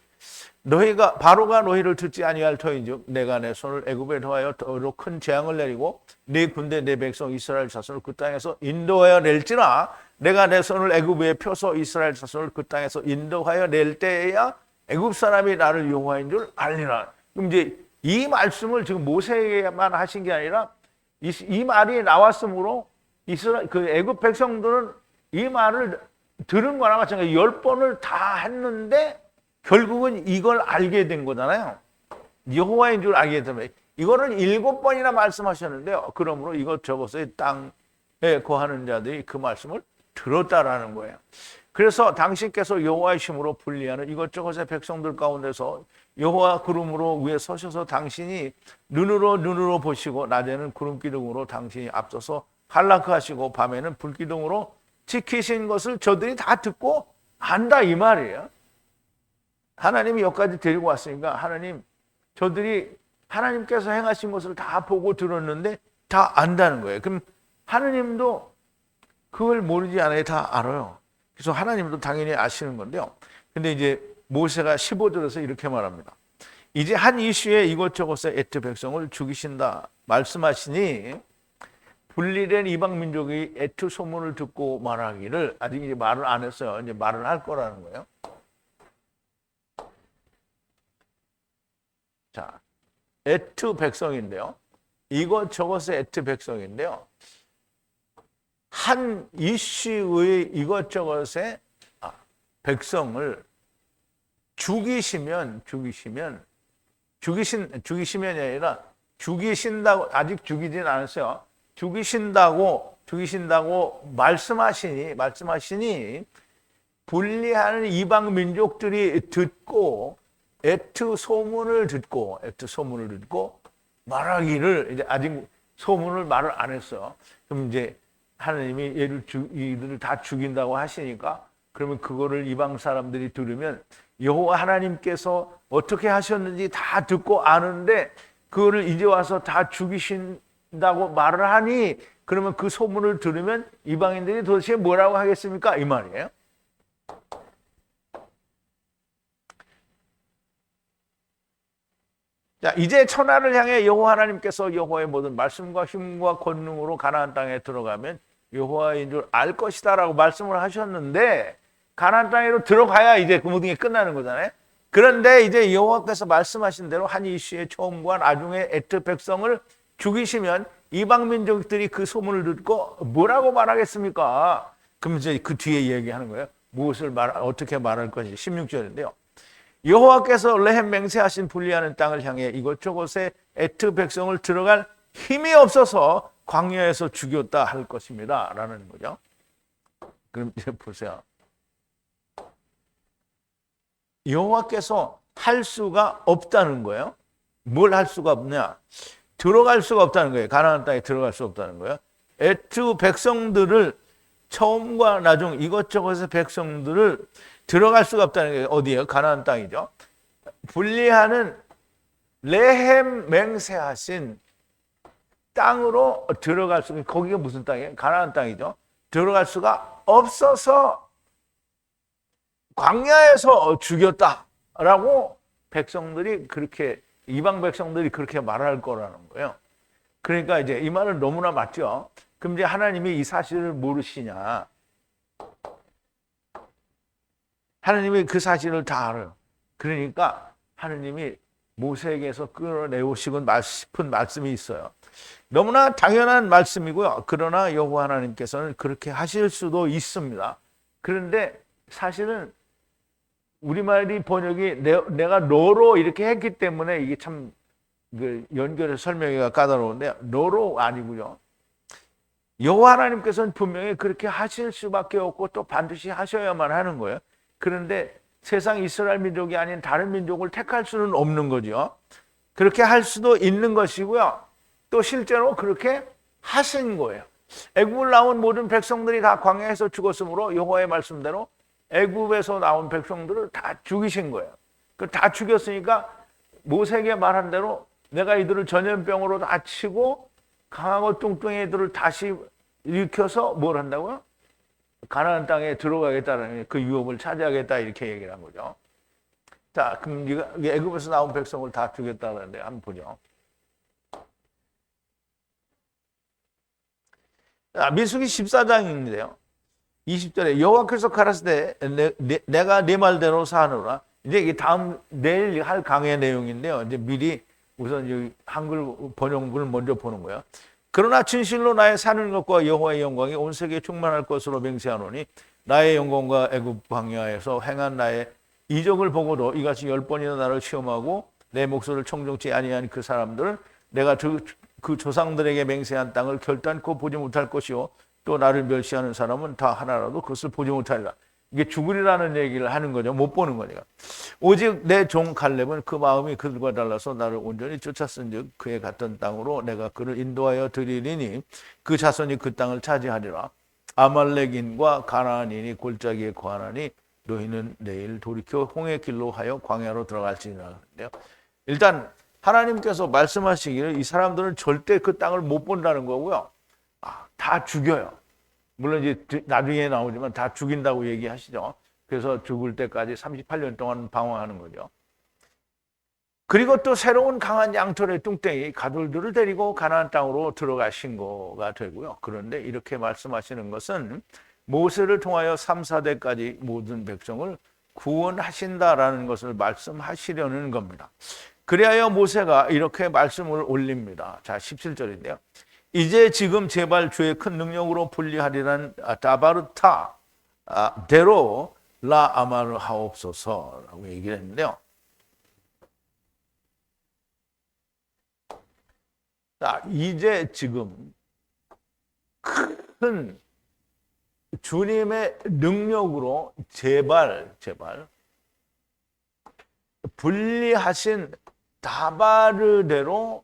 너희가 바로가 너희를 듣지 아니할 터인즉 내가 내 손을 애굽에 더하여 더욱 큰 재앙을 내리고 네 군대 네 백성 이스라엘 자손을 그 땅에서 인도하여 낼지라. 내가 내 손을 애굽에 펴서 이스라엘 자손을 그 땅에서 인도하여 낼 때에야 애굽 사람이 나를 여호와인 줄 알리라. 그럼 이제 이 말씀을 지금 모세에게만 하신 게 아니라 이 말이 나왔으므로 그 애굽 백성들은 이 말을 들은 거나 마찬가지 10번을 다 했는데 결국은 이걸 알게 된 거잖아요. 여호와인 줄 알게 되면 이거를 7번이나 말씀하셨는데요. 그러므로 이것저것의 땅에 거하는 자들이 그 말씀을 들었다라는 거예요. 그래서 당신께서 여호와의 힘으로 분리하는 이것저것의 백성들 가운데서 여호와 구름으로 위에 서셔서 당신이 눈으로 보시고 낮에는 구름 기둥으로 당신이 앞서서 할라크하시고 밤에는 불기둥으로 지키신 것을 저들이 다 듣고 안다 이 말이에요. 하나님이 여기까지 데리고 왔으니까 저들이 하나님께서 행하신 것을 다 보고 들었는데 다 안다는 거예요. 그럼 하나님도 그걸 모르지 않아요. 다 알아요. 그래서 하나님도 당연히 아시는 건데요. 근데 이제 모세가 15절에서 이렇게 말합니다. 이제 한 이슈에 이것저것의 에트 백성을 죽이신다 말씀하시니 분리된 이방 민족이 에트 소문을 듣고 말하기를 아직 이제 말을 안 했어요. 이제 말을 할 거라는 거예요. 자, 에트 백성인데요. 이것저것의 에트 백성인데요. 한 이슈의 이것저것의 백성을 죽이시면이 아니라 죽이신다고 아직 죽이진 않았어요. 죽이신다고 말씀하시니 분리하는 이방 민족들이 듣고 에트 소문을 듣고 말하기를 이제 아직 소문을 말을 안 했어요. 그럼 이제 하나님이 이들을 다 죽인다고 하시니까 그러면 그거를 이방 사람들이 들으면 여호와 하나님께서 어떻게 하셨는지 다 듣고 아는데 그거를 이제 와서 다 죽이신다고 말을 하니 그러면 그 소문을 들으면 이방인들이 도대체 뭐라고 하겠습니까? 이 말이에요. 자, 이제 천하를 향해 여호와 하나님께서 여호와의 모든 말씀과 힘과 권능으로 가나안 땅에 들어가면 여호와인 줄 알 것이다라고 말씀을 하셨는데 가나안 땅으로 들어가야 이제 그 모든 게 끝나는 거잖아요. 그런데 이제 여호와께서 말씀하신 대로 한 이슈의 처음과 나중에 에트 백성을 죽이시면 이방 민족들이 그 소문을 듣고 뭐라고 말하겠습니까? 그럼 이제 그 뒤에 얘기하는 거예요. 어떻게 말할 것인지 16절인데요. 여호와께서 레헴 맹세하신 분리하는 땅을 향해 이것저것의 에트 백성을 들어갈 힘이 없어서 광야에서 죽였다 할 것입니다. 라는 거죠. 그럼 이제 보세요. 여호와께서 할 수가 없다는 거예요. 뭘 할 수가 없냐? 들어갈 수가 없다는 거예요. 가나안 땅에 들어갈 수 없다는 거예요. 에트 백성들을 처음과 나중 이것저것의 백성들을 들어갈 수가 없다는 게 어디예요? 가나안 땅이죠. 분리하는 레헴 맹세하신 땅으로 들어갈 수가, 거기가 무슨 땅이에요? 가나안 땅이죠. 들어갈 수가 없어서 광야에서 죽였다라고 백성들이 그렇게, 이방 백성들이 그렇게 말할 거라는 거예요. 그러니까 이제 이 말은 너무나 맞죠. 그럼 이제 하나님이 이 사실을 모르시냐? 하나님이 그 사실을 다 알아요. 그러니까 하나님이 모세에게서 끌어내오시고 싶은 말씀이 있어요. 너무나 당연한 말씀이고요. 그러나 여호와 하나님께서는 그렇게 하실 수도 있습니다. 그런데 사실은 우리말이 번역이 내가 너로 이렇게 했기 때문에 이게 참 연결해서 설명하기가 까다로운데, 너로 아니고요. 여호와 하나님께서는 분명히 그렇게 하실 수밖에 없고 또 반드시 하셔야만 하는 거예요. 그런데 세상 이스라엘 민족이 아닌 다른 민족을 택할 수는 없는 거죠. 그렇게 할 수도 있는 것이고요. 또 실제로 그렇게 하신 거예요. 애굽을 나온 모든 백성들이 다 광야에서 죽었으므로 여호와의 말씀대로 애굽에서 나온 백성들을 다 죽이신 거예요. 다 죽였으니까 모세에게 말한 대로 내가 이들을 전염병으로 다 치고 강하고 뚱뚱이들을 다시 일으켜서 뭘 한다고요? 가나안 땅에 들어가겠다는 그 유업을 차지하겠다, 이렇게 얘기를 한 거죠. 자, 그럼 애굽에서 나온 백성을 다 죽였다는데 한번 보죠. 자, 민수기 14장인데요. 20절에 여호와께서 가라사대 내가 네 말대로 사노라. 이제 이게 다음 내일 할 강의 내용인데요. 이제 미리 우선 여기 한글 번역문을 먼저 보는 거예요. 그러나 진실로 나의 사는 것과 여호와의 영광이 온 세계에 충만할 것으로 맹세하노니 나의 영광과 애굽 광야에서 행한 나의 이적을 보고도 이같이 10번이나 나를 시험하고 내 목소리를 청종치 아니한 그 사람들은 내가 그 조상들에게 맹세한 땅을 결단코 보지 못할 것이요 또 나를 멸시하는 사람은 다 하나라도 그것을 보지 못하리라. 이게 죽으리라는 얘기를 하는 거죠. 못 보는 거니까. 오직 내 종 갈렙은 그 마음이 그들과 달라서 나를 온전히 쫓았은즉 그의 갔던 땅으로 내가 그를 인도하여 드리리니 그 자손이 그 땅을 차지하리라. 아말렉인과 가나안인이 골짜기에 거하나니 너희는 내일 돌이켜 홍해 길로 하여 광야로 들어갈지니라. 일단 하나님께서 말씀하시기를 이 사람들은 절대 그 땅을 못 본다는 거고요. 다 죽여요. 물론 이제 나중에 나오지만 다 죽인다고 얘기하시죠. 그래서 죽을 때까지 38년 동안 방황하는 거죠. 그리고 또 새로운 강한 양털의 뚱땡이 가돌들을 데리고 가나안 땅으로 들어가신 거가 되고요. 그런데 이렇게 말씀하시는 것은 모세를 통하여 3, 4대까지 모든 백성을 구원하신다라는 것을 말씀하시려는 겁니다. 그리하여 모세가 이렇게 말씀을 올립니다. 자, 17절인데요. 이제 지금 제발 주의 큰 능력으로 분리하리란 다바르타 대로 라 아마를 하옵소서라고 얘기를 했는데요. 자, 이제 지금 큰 주님의 능력으로 제발 분리하신 다바르대로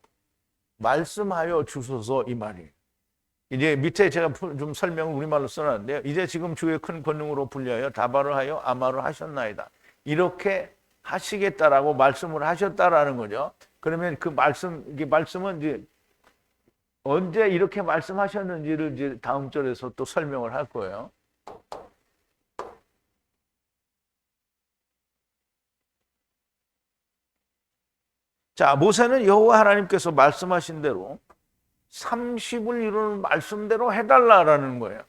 말씀하여 주소서, 이 말이에요. 이제 밑에 제가 좀 설명을 우리말로 써놨는데요. 이제 지금 주의 큰 권능으로 분리하여 다바를 하여 아마를 하셨나이다. 이렇게 하시겠다라고 말씀을 하셨다라는 거죠. 그러면 그 이게 말씀은 이제 언제 이렇게 말씀하셨는지를 이제 다음 절에서 또 설명을 할 거예요. 자, 모세는 여호와 하나님께서 말씀하신 대로 30을 이루는 말씀대로 해달라라는 거예요.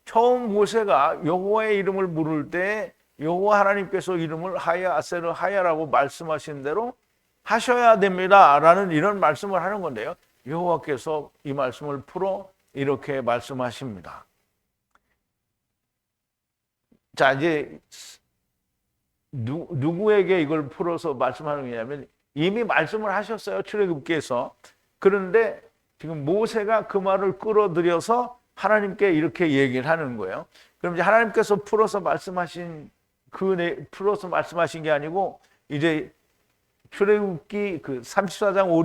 처음 모세가 여호와의 이름을 물을 때 여호와 하나님께서 이름을 하야 아세르 하야라고 말씀하신 대로 하셔야 됩니다라는 이런 말씀을 하는 건데요. 여호와께서 이 말씀을 풀어 이렇게 말씀하십니다. 자, 이제 누구에게 이걸 풀어서 말씀하는 거냐면 이미 말씀을 하셨어요. 출애굽기에서. 그런데 지금 모세가 그 말을 끌어들여서 하나님께 이렇게 얘기를 하는 거예요. 그럼 이제 하나님께서 풀어서 말씀하신 풀어서 말씀하신 게 아니고 이제 출애굽기 그 34장 5,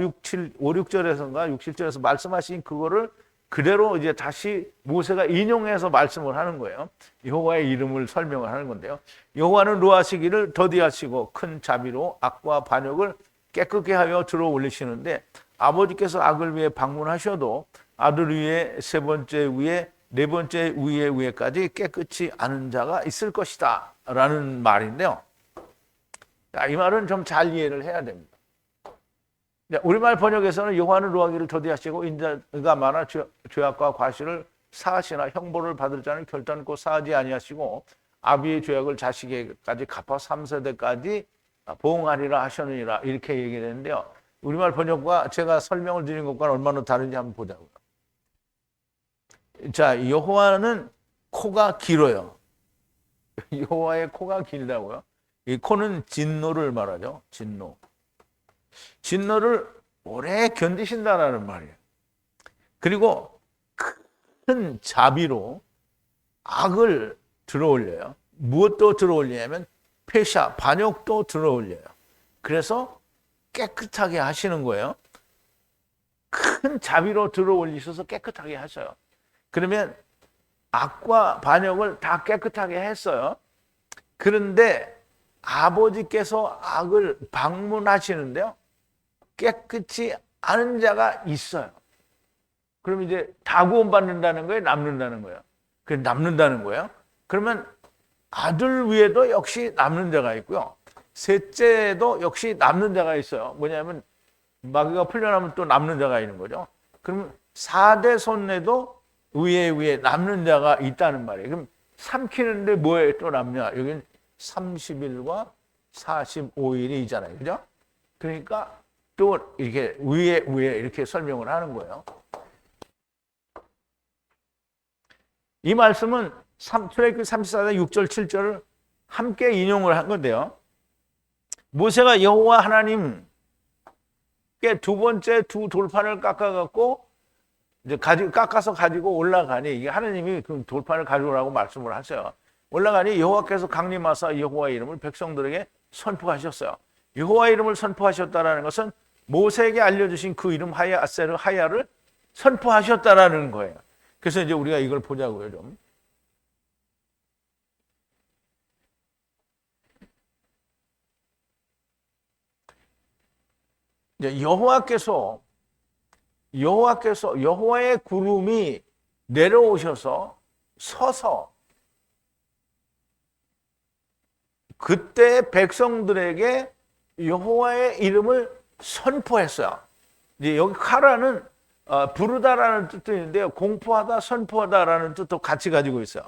6절에서인가 6, 7절에서 말씀하신 그거를 그대로 이제 다시 모세가 인용해서 말씀을 하는 거예요. 여호와의 이름을 설명을 하는 건데요. 여호와는 노하시기를 더디하시고 큰 자비로 악과 반역을 깨끗게 하여 들어 올리시는데 아버지께서 악을 위해 방문하셔도 아들 위에 세 번째 위에 네 번째 위에까지 깨끗이 아는 자가 있을 것이다 라는 말인데요. 이 말은 좀 잘 이해를 해야 됩니다. 우리말 번역에서는 여호와는 노하기를 더디하시고 인자가 많아 죄악과 과실을 사하시나 형벌을 받을 자는 결단코 사하지 아니하시고 아비의 죄악을 자식에게까지 갚아 3세대까지 보응하리라 하셨느니라 이렇게 얘기했는데요. 우리말 번역과 제가 설명을 드린 것과는 얼마나 다른지 한번 보자고요. 자, 여호와는 코가 길어요. 여호와의 코가 길다고요. 이 코는 진노를 말하죠. 진노를 오래 견디신다라는 말이에요. 그리고 큰 자비로 악을 들어올려요. 무엇도 들어올리냐면 패샤, 반역도 들어올려요. 그래서 깨끗하게 하시는 거예요. 큰 자비로 들어올리셔서 깨끗하게 하셔요. 그러면 악과 반역을 다 깨끗하게 했어요. 그런데 아버지께서 악을 방문하시는데요. 깨끗이 아는 자가 있어요. 그럼 이제 다 구원받는다는 거예요? 남는다는 거예요? 그 남는다는 거예요? 그러면 아들 위에도 역시 남는 자가 있고요. 셋째도 역시 남는 자가 있어요. 뭐냐면 마귀가 풀려나면 또 남는 자가 있는 거죠. 그러면 4대 손내도 위에 남는 자가 있다는 말이에요. 그럼 삼키는데 뭐에 또 남냐? 여기는 30일과 45일이잖아요. 그죠? 그러니까 또 이렇게 위에 이렇게 설명을 하는 거예요. 이 말씀은 출애굽기 34장 6절 7절을 함께 인용을 한 건데요. 모세가 여호와 하나님께 두 번째 두 돌판을 깎아갖고 이제 깎아서 가지고 올라가니 이게 하나님이 그 돌판을 가져오라고 말씀을 하세요. 올라가니 여호와께서 강림하사 여호와의 이름을 백성들에게 선포하셨어요. 여호와의 이름을 선포하셨다라는 것은 모세에게 알려주신 그 이름 하야를 선포하셨다라는 거예요. 그래서 이제 우리가 이걸 보자고요, 좀. 이제 여호와의 구름이 내려오셔서 서서 그때 백성들에게 여호와의 이름을 선포했어요. 이제 여기 카라는 부르다라는 뜻도 있는데요. 공포하다, 선포하다라는 뜻도 같이 가지고 있어요.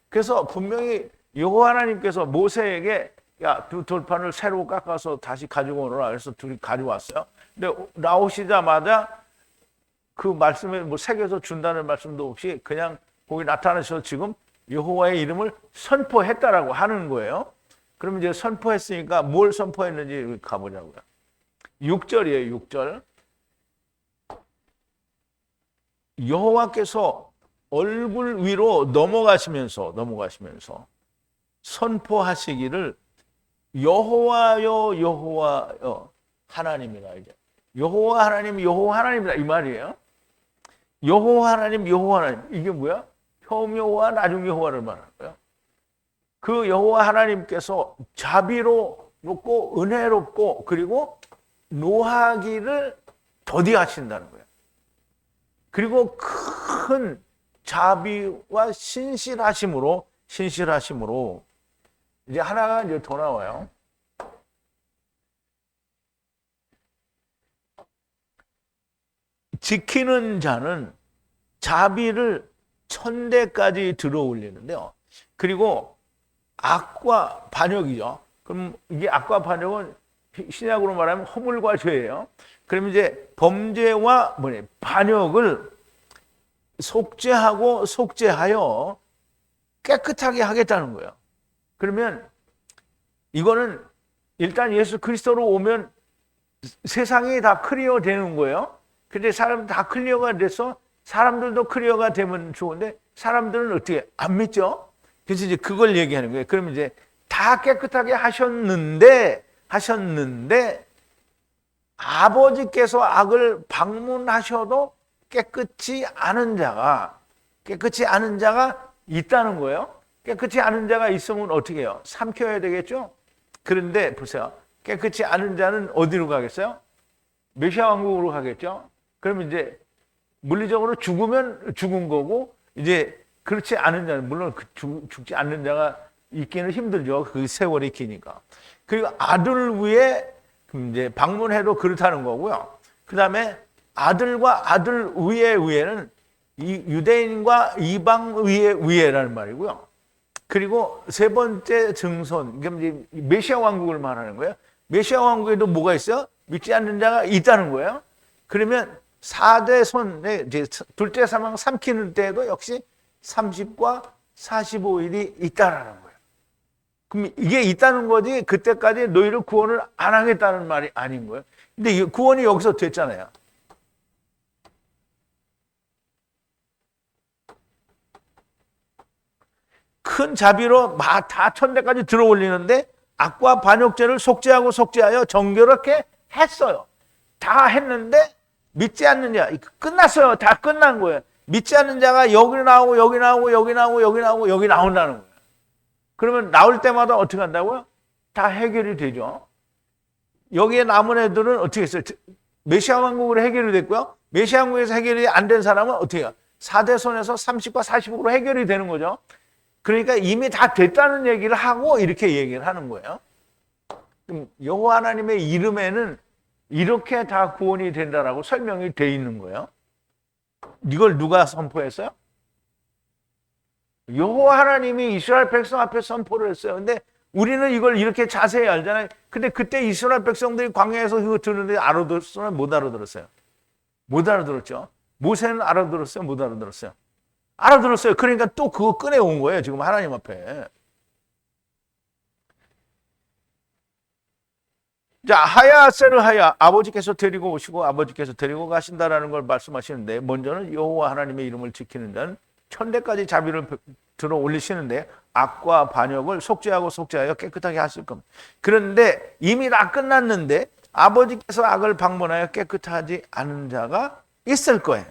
그래서 분명히 여호와 하나님께서 모세에게 야, 두 돌판을 새로 깎아서 다시 가지고 오너라. 그래서 둘이 가져왔어요. 근데 나오시자마자 그 말씀에 뭐 새겨서 준다는 말씀도 없이 그냥 거기 나타나셔서 지금 여호와의 이름을 선포했다라고 하는 거예요. 그럼 이제 선포했으니까 뭘 선포했는지 가보자고요. 6절이에요, 6절. 여호와께서 얼굴 위로 넘어가시면서 선포하시기를 여호와여 여호와여 하나님이라. 이제 여호와 하나님이다 이 말이에요. 여호와 하나님 이게 뭐야? 처음 여호와 나중 여호와를 말하는 거예요. 그 여호와 하나님께서 자비롭고 은혜롭고 그리고 노하기를 더디하신다는 거예요. 그리고 큰 자비와 신실하심으로 이제 하나가 이제 더 나와요. 지키는 자는 자비를 1000대까지 들어 올리는데요. 그리고 악과 반역이죠. 그럼 이게 악과 반역은 신약으로 말하면 허물과 죄예요. 그럼 이제 범죄와 반역을 속죄하여 깨끗하게 하겠다는 거예요. 그러면 이거는 일단 예수 그리스도로 오면 세상이 다 클리어 되는 거예요. 근데 사람 다 클리어가 돼서 사람들도 클리어가 되면 좋은데 사람들은 어떻게 안 믿죠? 그래서 이제 그걸 얘기하는 거예요. 그러면 이제 다 깨끗하게 하셨는데 아버지께서 악을 방문하셔도 깨끗이 아는 자가 있다는 거예요. 깨끗이 아는 자가 있으면 어떻게 해요? 삼켜야 되겠죠? 그런데 보세요. 깨끗이 아는 자는 어디로 가겠어요? 메시아 왕국으로 가겠죠? 그럼 이제 물리적으로 죽으면 죽은 거고, 이제 그렇지 않은 자는, 물론 죽지 않는 자가 있기는 힘들죠. 그 세월이 기니까. 그리고 아들 위에 이제 방문해도 그렇다는 거고요. 그 다음에 아들과 아들 위에는 이 유대인과 이방 위에라는 말이고요. 그리고 세 번째 증손, 이게 메시아 왕국을 말하는 거예요. 메시아 왕국에도 뭐가 있어요? 믿지 않는 자가 있다는 거예요. 그러면 4대 손에 이제 둘째 사망 삼키는 때에도 역시 30과 45일이 있다라는 거예요. 그럼 이게 있다는 거지 그때까지 너희를 구원을 안 하겠다는 말이 아닌 거예요. 근데 구원이 여기서 됐잖아요. 큰 자비로 다 천대까지 들어 올리는데 악과 반역죄를 속죄하여 정결하게 했어요. 다 했는데 믿지 않는 자 끝났어요. 다 끝난 거예요. 믿지 않는 자가 여기 나오고 여기 나온다는 거예요. 그러면 나올 때마다 어떻게 한다고요? 다 해결이 되죠. 여기에 남은 애들은 어떻게 했어요? 메시아 왕국으로 해결이 됐고요. 메시아 왕국에서 해결이 안 된 사람은 어떻게 해요? 4대 손에서 30과 45로 해결이 되는 거죠. 그러니까 이미 다 됐다는 얘기를 하고 이렇게 얘기를 하는 거예요. 그럼 여호와 하나님의 이름에는 이렇게 다 구원이 된다라고 설명이 돼 있는 거예요. 이걸 누가 선포했어요? 여호와 하나님이 이스라엘 백성 앞에 선포를 했어요. 근데 우리는 이걸 이렇게 자세히 알잖아요. 근데 그때 이스라엘 백성들이 광야에서 그거 듣는데 알아들었어요? 못 알아들었어요? 못 알아들었죠. 모세는 알아들었어요? 못 알아들었어요? 알아들었어요. 그러니까 또 그거 꺼내온 거예요. 지금 하나님 앞에. 자, 하야세를 아버지께서 데리고 오시고 아버지께서 데리고 가신다라는 걸 말씀하시는데, 먼저는 여호와 하나님의 이름을 지키는 자는 천대까지 자비를 들어 올리시는데 악과 반역을 속죄하여 깨끗하게 하실 겁니다. 그런데 이미 다 끝났는데 아버지께서 악을 방문하여 깨끗하지 않은 자가 있을 거예요.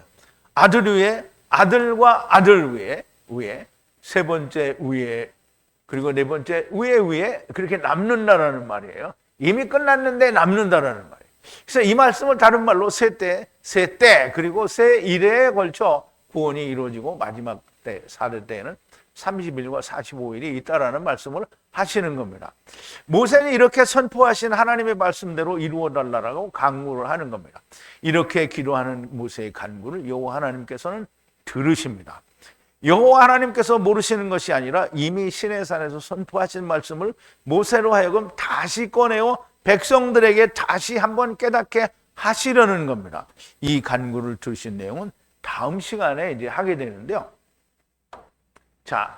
아들 위에, 아들과 아들 위에, 세 번째 위에, 그리고 네 번째 위에 그렇게 남는다라는 말이에요. 이미 끝났는데 남는다라는 말이에요. 그래서 이 말씀을 다른 말로 세 때, 그리고 세 일에 걸쳐 구원이 이루어지고 마지막 때, 4대 때에는 30일과 45일이 있다라는 말씀을 하시는 겁니다. 모세는 이렇게 선포하신 하나님의 말씀대로 이루어달라고 간구를 하는 겁니다. 이렇게 기도하는 모세의 간구를 여호와 하나님께서는 들으십니다. 여호와 하나님께서 모르시는 것이 아니라 이미 시내산에서 선포하신 말씀을 모세로 하여금 다시 꺼내어 백성들에게 다시 한번 깨닫게 하시려는 겁니다. 이 간구를 들으신 내용은 다음 시간에 이제 하게 되는데요. 자,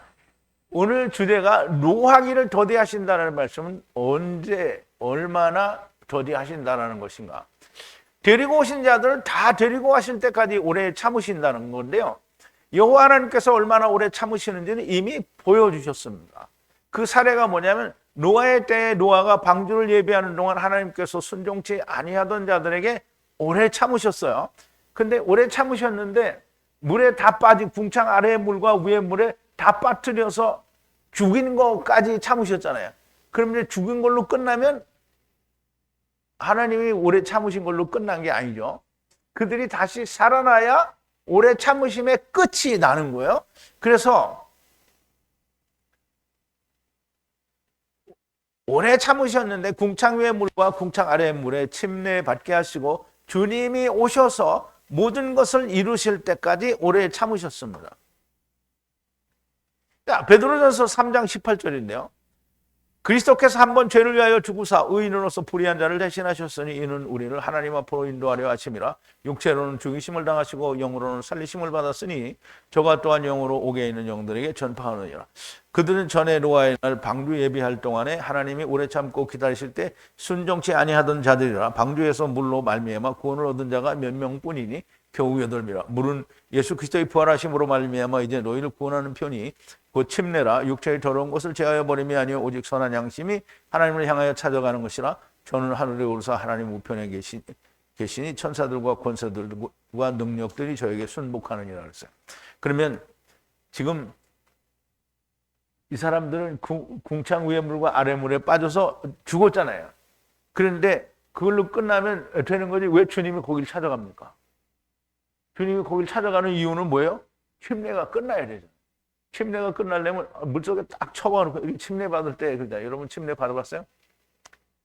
오늘 주제가 노하기를 더디하신다는 말씀은 언제, 얼마나 더디하신다는 것인가. 데리고 오신 자들을 다 데리고 가실 때까지 오래 참으신다는 건데요. 여호와 하나님께서 얼마나 오래 참으시는지는 이미 보여주셨습니다. 그 사례가 뭐냐면 노아의 때에 노아가 방주를 예비하는 동안 하나님께서 순종치 아니하던 자들에게 오래 참으셨어요. 근데 오래 참으셨는데 물에 다 빠진 궁창 아래의 물과 위의 물에 다 빠뜨려서 죽인 것까지 참으셨잖아요. 그럼 이제 죽인 걸로 끝나면 하나님이 오래 참으신 걸로 끝난 게 아니죠. 그들이 다시 살아나야 오래 참으심의 끝이 나는 거예요. 그래서 오래 참으셨는데 궁창 위의 물과 궁창 아래의 물에 침례받게 하시고 주님이 오셔서 모든 것을 이루실 때까지 오래 참으셨습니다. 자, 베드로전서 3장 18절인데요. 그리스도께서 한 번 죄를 위하여 죽으사 의인으로서 불의한 자를 대신하셨으니 이는 우리를 하나님 앞으로 인도하려 하심이라. 육체로는 죽이심을 당하시고 영으로는 살리심을 받았으니 저가 또한 영으로 옥에 있는 영들에게 전파하느니라. 그들은 전에 노아의 날 방주 예비할 동안에 하나님이 오래 참고 기다리실 때 순종치 아니하던 자들이라. 방주에서 물로 말미암아 구원을 얻은 자가 몇 명뿐이니 겨우 8명이라. 물은 예수 그리스도의 부활하심으로 말미암아 이제 너희를 구원하는 편이 곧 침례라. 육체의 더러운 것을 제하여 버림이 아니요 오직 선한 양심이 하나님을 향하여 찾아가는 것이라. 저는 하늘에 오르사 하나님 우편에 계시니 천사들과 권세들과 능력들이 저에게 순복하느니라 그랬어요. 그러면 지금 이 사람들은 궁창 위의 물과 아래 물에 빠져서 죽었잖아요. 그런데 그걸로 끝나면 되는 거지 왜 주님이 거기를 찾아갑니까? 주님이 거기를 찾아가는 이유는 뭐예요? 침례가 끝나야 되잖아요. 침례가 끝나려면 물속에 딱 쳐박아놓고 침례 받을 때 그죠? 여러분 침례 받아봤어요?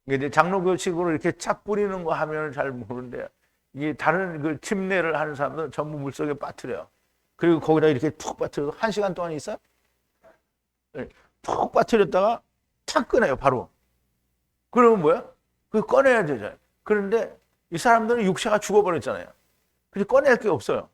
이제 장로교식으로 이렇게 착 뿌리는 거 하면 잘 모르는데 이게 다른 그 침례를 하는 사람들은 전부 물속에 빠뜨려요. 그리고 거기다 이렇게 툭 빠뜨려서 1시간 동안 있어요? 툭 빠뜨렸다가 탁 꺼내요 바로. 그러면 뭐야? 그거 꺼내야 되잖아요. 그런데 이 사람들은 육체가 죽어버렸잖아요. 그래서 꺼낼 게 없어요.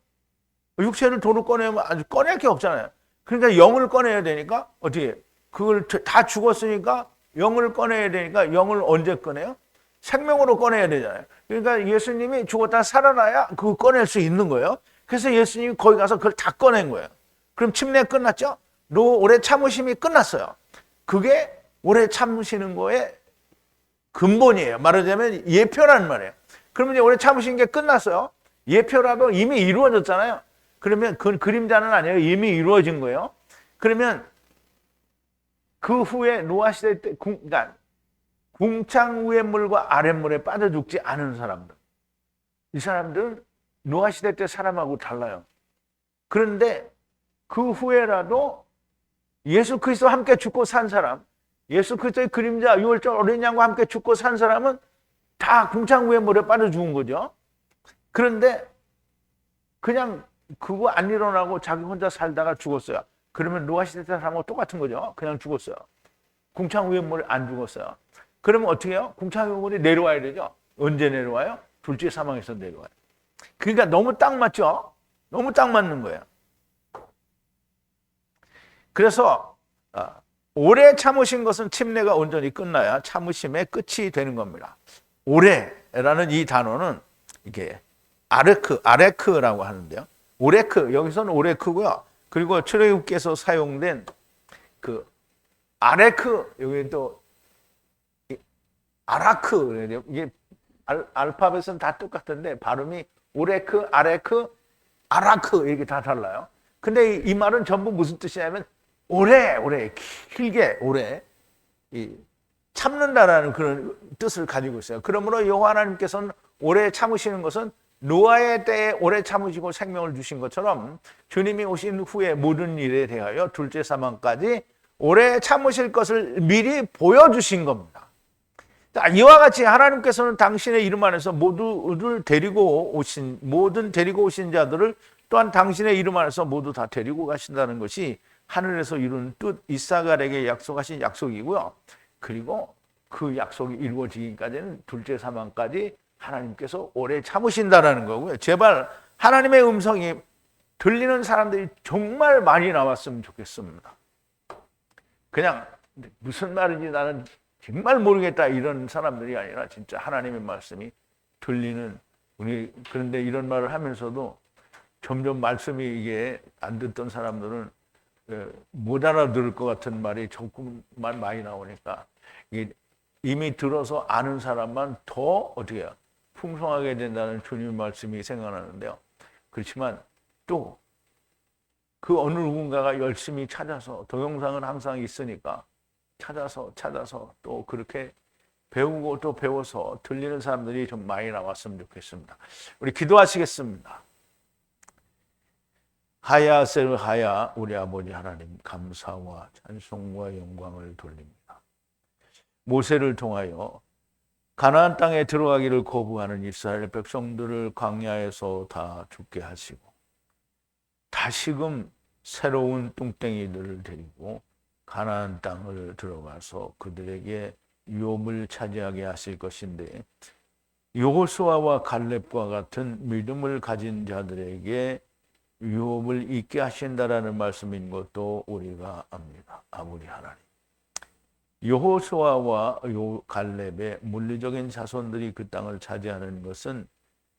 육체를 도로 꺼내면 아주 꺼낼 게 없잖아요. 그러니까 영을 꺼내야 되니까 어떻게 그걸 다 죽었으니까 영을 꺼내야 되니까 영을 언제 꺼내요? 생명으로 꺼내야 되잖아요. 그러니까 예수님이 죽었다 살아나야 그거 꺼낼 수 있는 거예요. 그래서 예수님이 거기 가서 그걸 다 꺼낸 거예요. 그럼 침례 끝났죠? 오래 참으심이 끝났어요. 그게 오래 참으시는 거에 근본이에요. 말하자면 예표라는 말이에요. 그러면 이제 오래 참으신 게 끝났어요. 예표라도 이미 이루어졌잖아요. 그러면 그건 그림자는 아니에요. 이미 이루어진 거예요. 그러면 그 후에 노아 시대 때 그러니까 궁창 위의 물과 아랫물에 빠져 죽지 않은 사람들. 이 사람들은 노아 시대 때 사람하고 달라요. 그런데 그 후에라도 예수 그리스도와 함께 죽고 산 사람, 예수 그리스도의 그림자 유월절 어린 양과 함께 죽고 산 사람은 다 궁창 위의 물에 빠져 죽은 거죠. 그런데 그냥 그거 안 일어나고 자기 혼자 살다가 죽었어요. 그러면 노아 시대 사람하고 똑같은 거죠. 그냥 죽었어요. 궁창 위의 물에 안 죽었어요. 그러면 어떻게 해요? 궁창 위의 물이 내려와야 되죠. 언제 내려와요? 둘째 사망에서 내려와요. 그러니까 너무 딱 맞죠? 너무 딱 맞는 거예요. 그래서 오래 참으신 것은 침례가 온전히 끝나야 참으심의 끝이 되는 겁니다. 오래라는 이 단어는 이게 아레크라고 하는데요. 오레크, 여기서는 오레크고요. 그리고 출애굽께서 사용된 그 아레크, 여기 또 아라크, 이게 알파벳은 다 똑같은데 발음이 오레크, 아레크, 아라크 이렇게 다 달라요. 근데 이 말은 전부 무슨 뜻이냐면 오래 길게 오래 참는다라는 그런 뜻을 가지고 있어요. 그러므로 여호와 하나님께서는 오래 참으시는 것은 노아의 때에 오래 참으시고 생명을 주신 것처럼 주님이 오신 후에 모든 일에 대하여 둘째 사망까지 오래 참으실 것을 미리 보여주신 겁니다. 자, 이와 같이 하나님께서는 당신의 이름 안에서 모든 데리고 오신 자들을 또한 당신의 이름 안에서 모두 다 데리고 가신다는 것이 하늘에서 이룬 뜻, 이사갈에게 약속하신 약속이고요. 그리고 그 약속이 이루어지기까지는 둘째 사망까지 하나님께서 오래 참으신다라는 거고요. 제발 하나님의 음성이 들리는 사람들이 정말 많이 나왔으면 좋겠습니다. 그냥 무슨 말인지 나는 정말 모르겠다 이런 사람들이 아니라 진짜 하나님의 말씀이 들리는 우리. 그런데 이런 말을 하면서도 점점 말씀이 이게 안 듣던 사람들은 못 알아들을 것 같은 말이 조금만 많이 나오니까 이미 들어서 아는 사람만 더 어떻게 해요? 풍성하게 된다는 주님의 말씀이 생각나는데요. 그렇지만 또 그 어느 누군가가 열심히 찾아서 동영상은 항상 있으니까 찾아서 또 그렇게 배우고 또 배워서 들리는 사람들이 좀 많이 나왔으면 좋겠습니다. 우리 기도하시겠습니다. 하야셀 하야 우리 아버지 하나님 감사와 찬송과 영광을 돌립니다. 모세를 통하여 가나안 땅에 들어가기를 거부하는 이스라엘 백성들을 광야에서 다 죽게 하시고 다시금 새로운 뚱땡이들을 데리고 가나안 땅을 들어가서 그들에게 유업을 차지하게 하실 것인데 여호수아와 갈렙과 같은 믿음을 가진 자들에게 유업을 잊게 하신다라는 말씀인 것도 우리가 압니다. 아버지 하나님, 여호수아와 갈렙의 물리적인 자손들이 그 땅을 차지하는 것은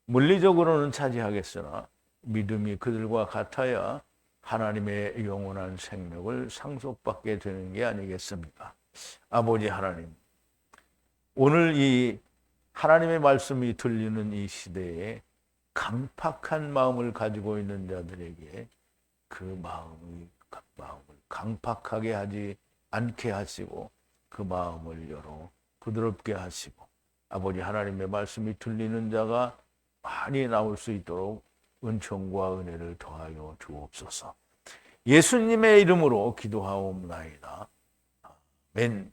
물리적으로는 차지하겠으나 믿음이 그들과 같아야 하나님의 영원한 생명을 상속받게 되는 게 아니겠습니까? 아버지 하나님, 오늘 이 하나님의 말씀이 들리는 이 시대에 강팍한 마음을 가지고 있는 자들에게 그 마음을 강팍하게 하지 않게 하시고 그 마음을 열어 부드럽게 하시고 아버지 하나님의 말씀이 들리는 자가 많이 나올 수 있도록 은총과 은혜를 더하여 주옵소서. 예수님의 이름으로 기도하옵나이다. 아멘.